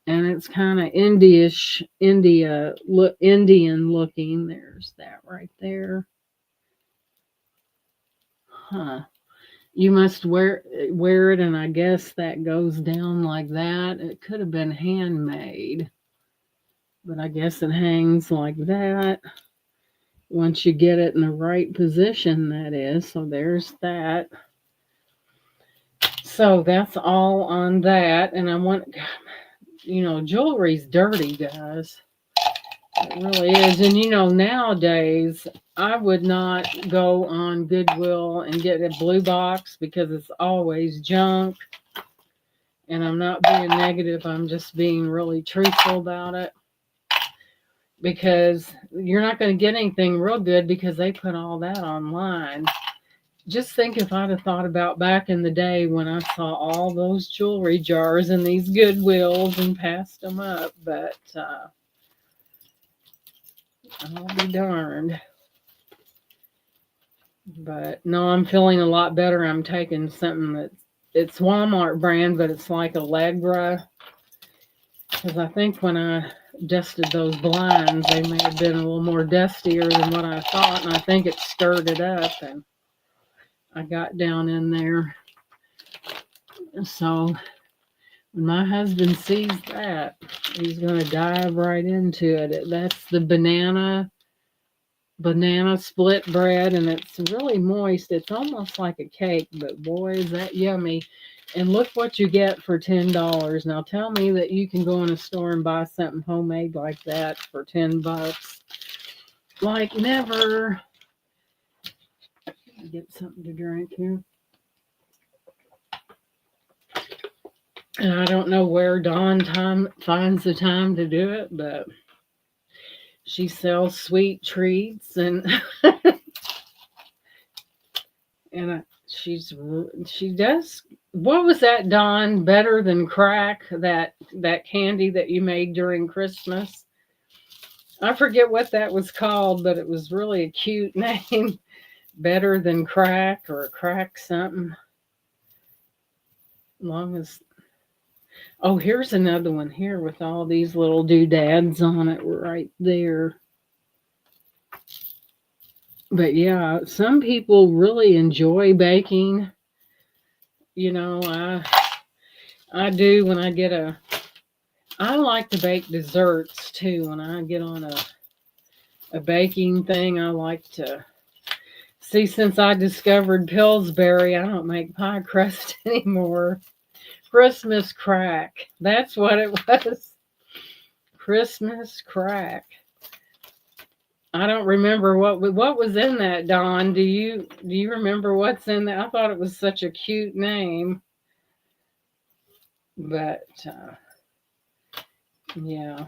and it's kind of Indian looking. There's that right there. Huh. You must wear it, and I guess that goes down like that. It could have been handmade, but I guess it hangs like that. Once you get it in the right position, that is. So there's that. So that's all on that. And I want, jewelry's dirty, guys. It really is. And nowadays, I would not go on Goodwill and get a blue box because it's always junk. And I'm not being negative, I'm just being really truthful about it. Because you're not going to get anything real good because they put all that online. Just think if I'd have thought about back in the day when I saw all those jewelry jars in these Goodwills and passed them up. But I'll be darned. But no, I'm feeling a lot better. I'm taking something it's Walmart brand, but it's like Allegra. Because I think when I dusted those blinds, they may have been a little more dustier than what I thought, and I think it stirred it up, and I got down in there. So when my husband sees that, he's going to dive right into it. That's the banana split bread, and it's really moist. It's almost like a cake, but boy, is that yummy. And look what you get for $10. Now tell me that you can go in a store and buy something homemade like that for $10. Like never. Get something to drink here. And I don't know where Dawn finds the time to do it, but she sells sweet treats and and she does. What was that, Dawn? Better than crack? That candy that you made during Christmas? I forget what that was called, but it was really a cute name. Better than crack or crack something. Long as oh, here's another one here with all these little doodads on it right there. But yeah, some people really enjoy baking. I do when I get I like to bake desserts too. When I get on a baking thing, I like to see, since I discovered Pillsbury, I don't make pie crust anymore. Christmas crack. That's what it was. Christmas crack. I don't remember what was in that, Dawn. Do you remember what's in that? I thought it was such a cute name. But yeah.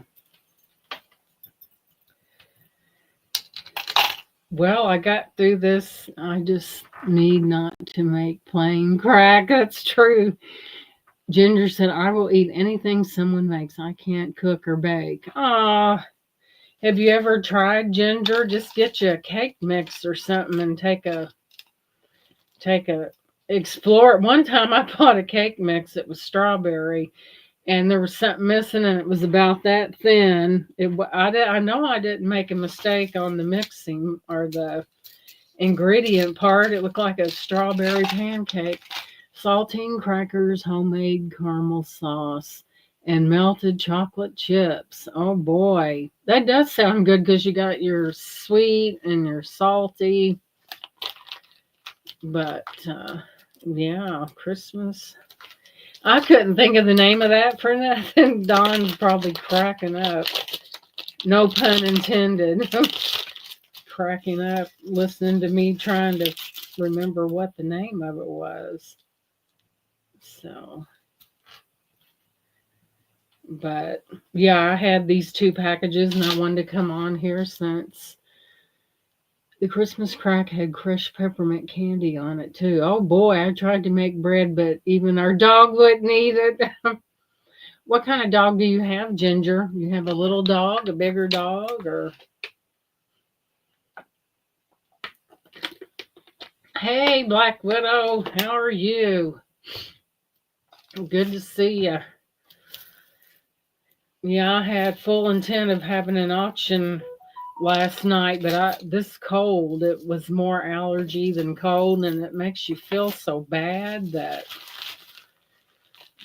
Well, I got through this. I just need not to make plain crack. That's true. Ginger said, I will eat anything someone makes. I can't cook or bake. Ah, have you ever tried, Ginger? Just get you a cake mix or something and take a explore. One time I bought a cake mix. It was strawberry, and there was something missing, and it was about that thin. I know I didn't make a mistake on the mixing or the ingredient part. It looked like a strawberry pancake. Saltine crackers, homemade caramel sauce, and melted chocolate chips. Oh boy, that does sound good because you got your sweet and your salty. But yeah, Christmas. I couldn't think of the name of that for nothing. Don's probably cracking up. No pun intended. Cracking up listening to me trying to remember what the name of it was. So, but yeah, I had these two packages and I wanted to come on here since The Christmas crack had crushed peppermint candy on it too. Oh boy, I tried to make bread, but even our dog wouldn't eat it. What kind of dog do you have, Ginger? You have a little dog, a bigger dog, or hey, Black Widow, how are you? Good to see you. Yeah, I had full intent of having an auction last night, but this cold, it was more allergy than cold, and it makes you feel so bad that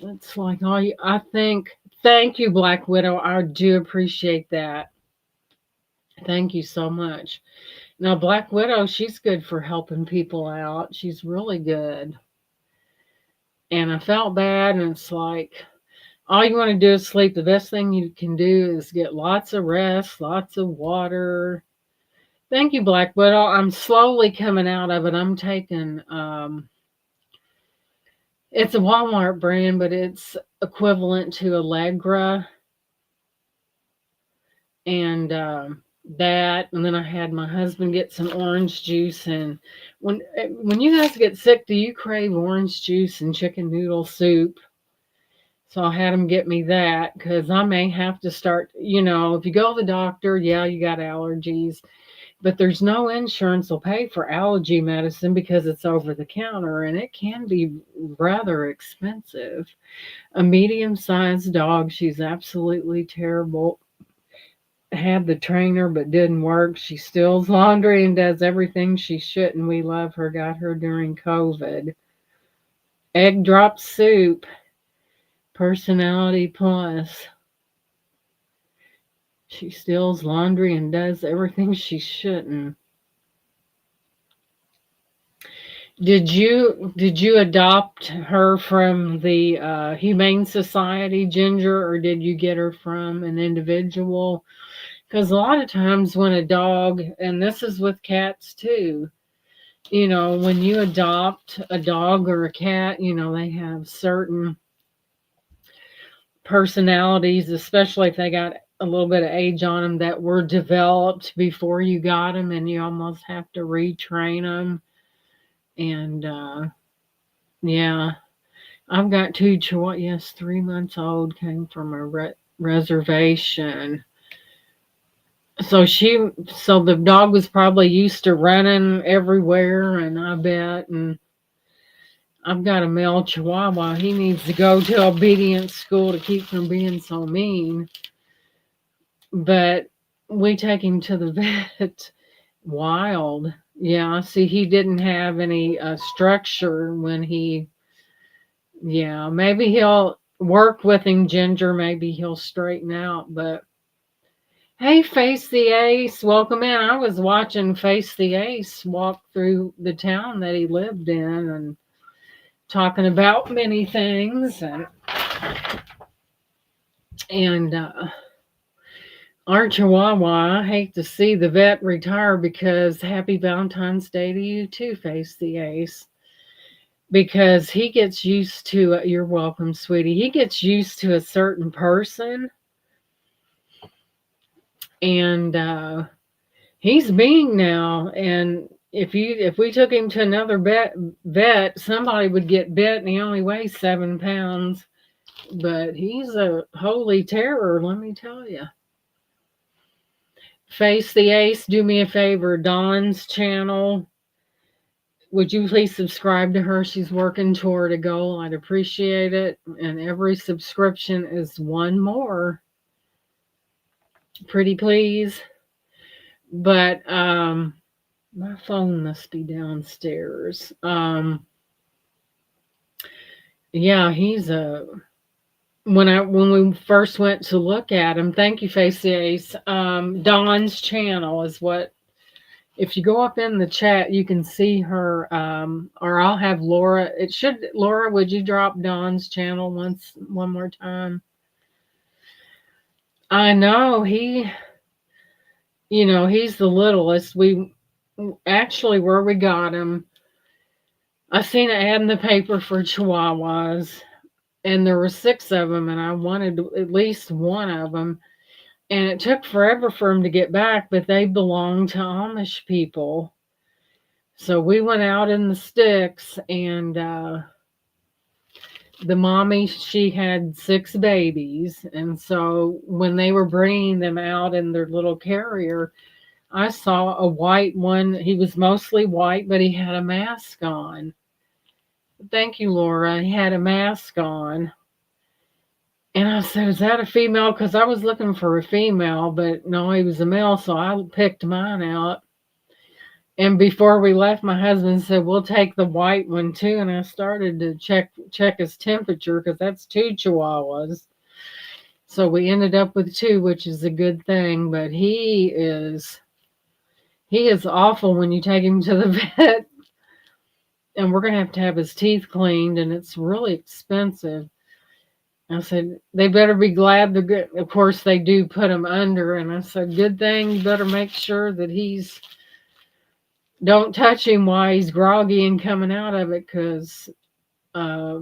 it's like all you, I think. Thank you, Black Widow. I do appreciate that. Thank you so much. Now, Black Widow, she's good for helping people out. She's really good. And I felt bad, and it's like all you want to do is sleep. The best thing you can do is get lots of rest, lots of water. Thank you, Black Widow. I'm slowly coming out of it. I'm taking it's a Walmart brand, but it's equivalent to Allegra and that. And then I had my husband get some orange juice. And when you guys get sick, do you crave orange juice and chicken noodle soup? So I had him get me that because I may have to start. If you go to the doctor, yeah, you got allergies, but there's no insurance will pay for allergy medicine because it's over the counter and it can be rather expensive. A medium sized dog, she's absolutely terrible. Had the trainer but didn't work. She steals laundry and does everything she shouldn't. We love her, got her during COVID. Egg drop soup, personality plus. She steals laundry and does everything she shouldn't. Did you adopt her from the Humane Society, Ginger, or did you get her from an individual? Because a lot of times when a dog, and this is with cats too, when you adopt a dog or a cat, they have certain personalities, especially if they got a little bit of age on them that were developed before you got them, and you almost have to retrain them. And yeah, I've got two chihuahuas. Yes, 3 months old, came from a reservation. So the dog was probably used to running everywhere, and I bet. And I've got a male chihuahua. He needs to go to obedience school to keep from being so mean. But we take him to the vet wild. Yeah, see, he didn't have any structure when yeah, maybe he'll work with him, Ginger. Maybe he'll straighten out. But hey, Face the Ace, welcome in. I was watching Face the Ace walk through the town that he lived in and talking about many things. And our Chihuahua, I hate to see the vet retire because happy Valentine's Day to you too, Face the Ace. Because he gets used to, you're welcome, sweetie. He gets used to a certain person. And he's mean now. And if we took him to another vet, somebody would get bit and he only weighs 7 pounds. But he's a holy terror, let me tell you. Face the Ace, do me a favor, Dawn's channel. Would you please subscribe to her? She's working toward a goal. I'd appreciate it. And every subscription is one more. Pretty please. But my phone must be downstairs. Yeah, he's a when we first went to look at him, thank you, Face the Ace. Dawn's channel is what, if you go up in the chat, you can see her, or I'll have Laura. Laura, would you drop Dawn's channel one more time? I know he's the littlest. We actually, where we got him, I seen an ad in the paper for Chihuahuas, and there were 6 of them, and I wanted at least one of them. And it took forever for them to get back, but they belonged to Amish people. So we went out in the sticks, and the mommy, she had 6 babies. And so when they were bringing them out in their little carrier, I saw a white one. He was mostly white, but he had a mask on. Thank you, Laura. He had a mask on. And I said, "Is that a female?" Because I was looking for a female, but no, he was a male. So I picked mine out. And before we left, my husband said, "We'll take the white one too." And I started to check his temperature because that's 2 Chihuahuas. So we ended up with 2, which is a good thing. But he is awful when you take him to the vet, and we're gonna have to have his teeth cleaned, and it's really expensive. I said, they better be glad to get, of course, they do put him under. And I said, good thing, you better make sure that don't touch him while he's groggy and coming out of it, because uh,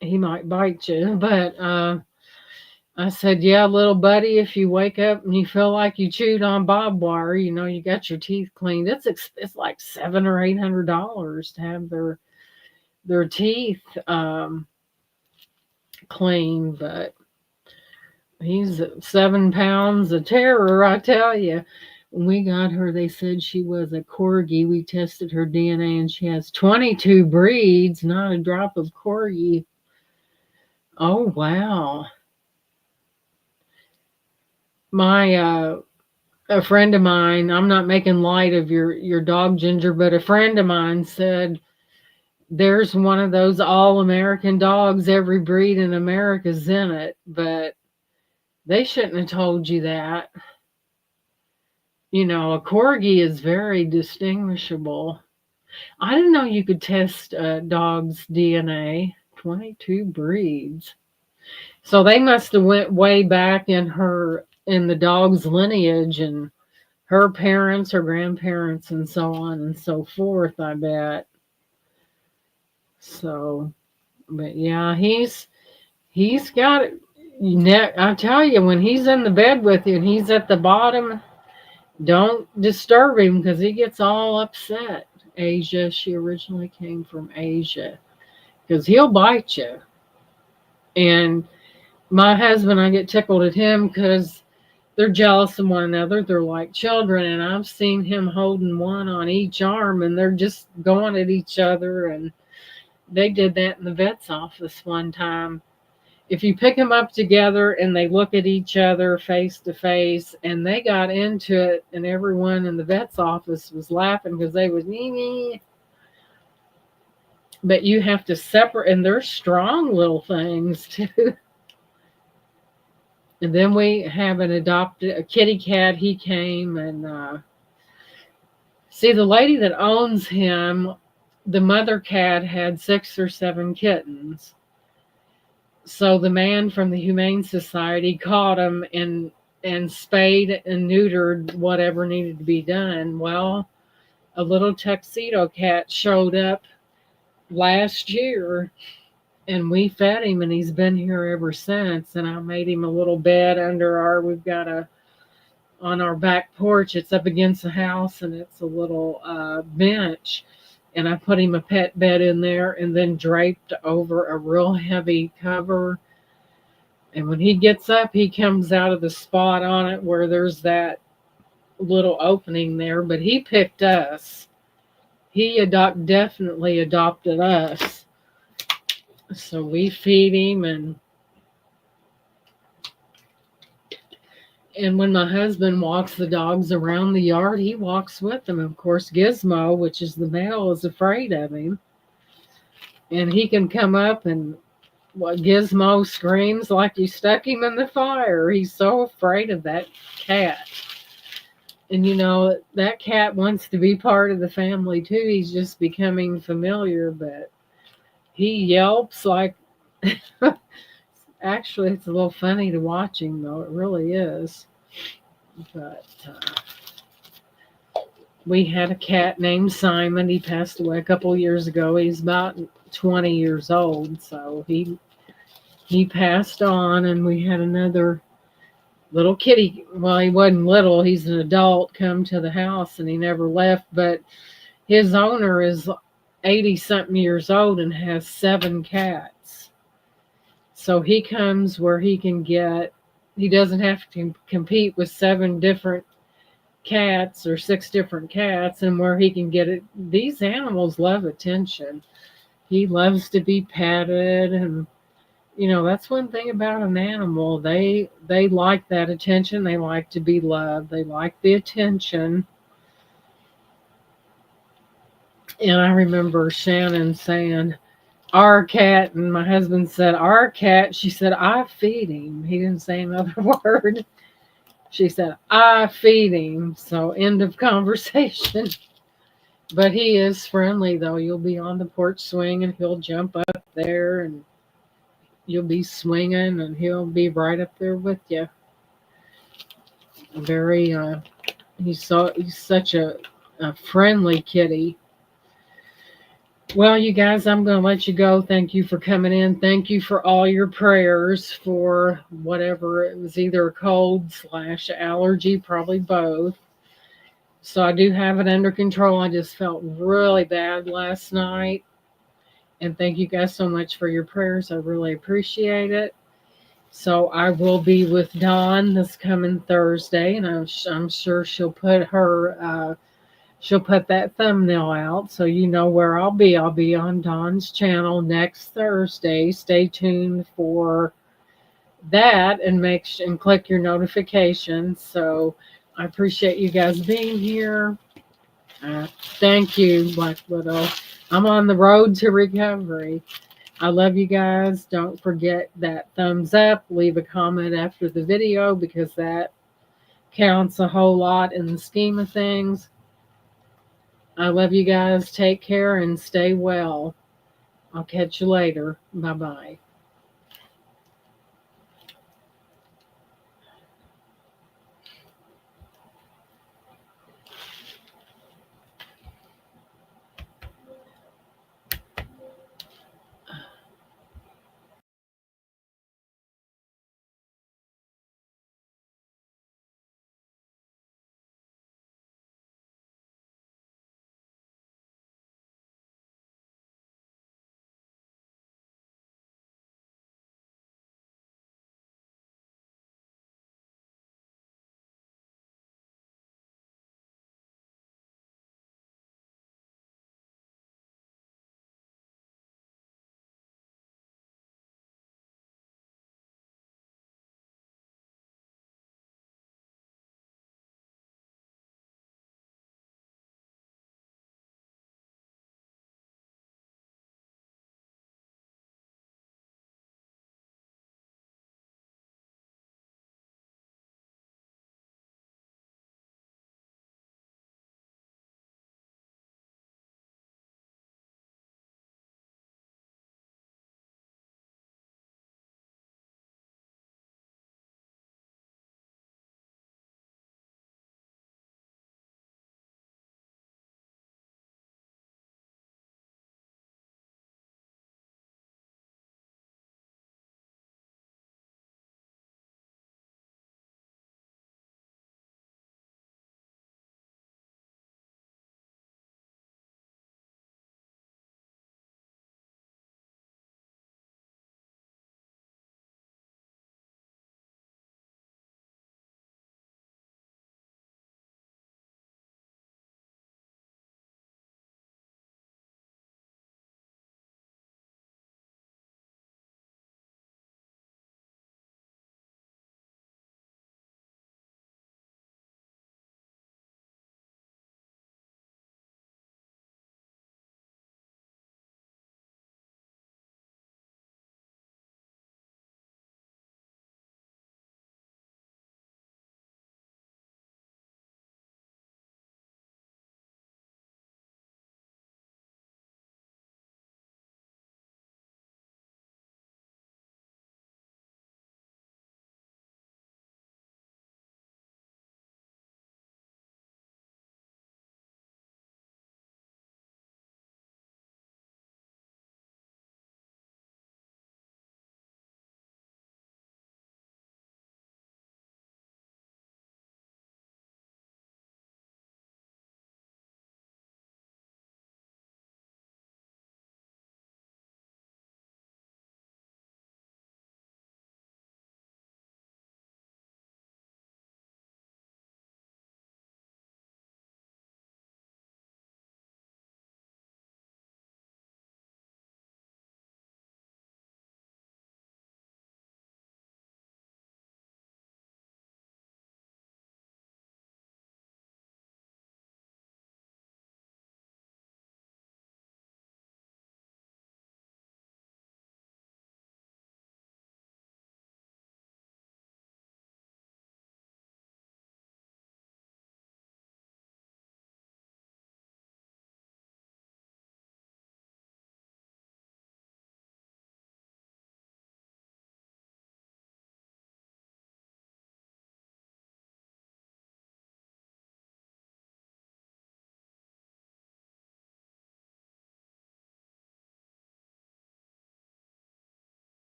he might bite you. But I said, yeah, little buddy, if you wake up and you feel like you chewed on barbed wire, you got your teeth cleaned. It's like $700 or $800 to have their teeth clean. But he's 7 pounds of terror, I tell you. When we got her, they said she was a corgi. We tested her DNA, and she has 22 breeds, not a drop of corgi. Oh, wow. A friend of mine, I'm not making light of your dog, Ginger, but a friend of mine said there's one of those all-American dogs, every breed in America's in it, but they shouldn't have told you that. A corgi is very distinguishable. I didn't know you could test a dog's DNA. 22 breeds. So they must have went way back in the dog's lineage, and her parents, her grandparents, and so on and so forth, I bet. So, but yeah, he's got it. I tell you, when he's in the bed with you and he's at the bottom, don't disturb him because he gets all upset. Asia, she originally came from Asia, because he'll bite you. And my husband, I get tickled at him because they're jealous of one another. They're like children, and I've seen him holding one on each arm, and they're just going at each other. And they did that in the vet's office one time. If you pick them up together and they look at each other face to face, and they got into it, and everyone in the vet's office was laughing because they was me. But you have to separate, and they're strong little things too. And then we have a kitty cat. He came, and see, the lady that owns him, the mother cat had 6 or 7 kittens. So the man from the Humane Society caught him and spayed and neutered whatever needed to be done. Well, a little tuxedo cat showed up last year, and we fed him, and he's been here ever since. And I made him a little bed we've got on our back porch. It's up against the house, and it's a little bench. And I put him a pet bed in there, and then draped over a real heavy cover. And when he gets up, he comes out of the spot on it where there's that little opening there. But he picked us. He definitely adopted us. So we feed him, and when my husband walks the dogs around the yard, he walks with them. Of course, Gizmo, which is the male, is afraid of him. And he can come up, and Gizmo screams like you stuck him in the fire. He's so afraid of that cat. And that cat wants to be part of the family too. He's just becoming familiar, but he yelps like actually, it's a little funny to watch him, though. It really is. But we had a cat named Simon. He passed away a couple of years ago. He's about 20 years old. So he passed on, and we had another little kitty. Well, he wasn't little, he's an adult, come to the house and he never left. But his owner is 80 something years old and has 7 cats. So he comes where he doesn't have to compete with 7 different cats or 6 different cats, and where he can get it. These animals love attention. He loves to be patted, and that's one thing about an animal. They like that attention. They like to be loved. They like the attention. And I remember Shannon saying, our cat, and my husband said, our cat. She said, I feed him. He didn't say another word. She said, I feed him. So, end of conversation. But he is friendly, though. You'll be on the porch swing and he'll jump up there, and you'll be swinging and he'll be right up there with you. Very, he's such a friendly kitty. Well, you guys, I'm going to let you go. Thank you for coming in. Thank you for all your prayers for whatever. It was either a cold/allergy, probably both. So I do have it under control. I just felt really bad last night. And thank you guys so much for your prayers. I really appreciate it. So I will be with Dawn this coming Thursday, and I'm sure she'll put that thumbnail out so you know where I'll be. I'll be on Dawn's channel next Thursday. Stay tuned for that and click your notifications. So I appreciate you guys being here. Thank you, Black Widow. I'm on the road to recovery. I love you guys. Don't forget that thumbs up. Leave a comment after the video because that counts a whole lot in the scheme of things. I love you guys. Take care and stay well. I'll catch you later. Bye-bye.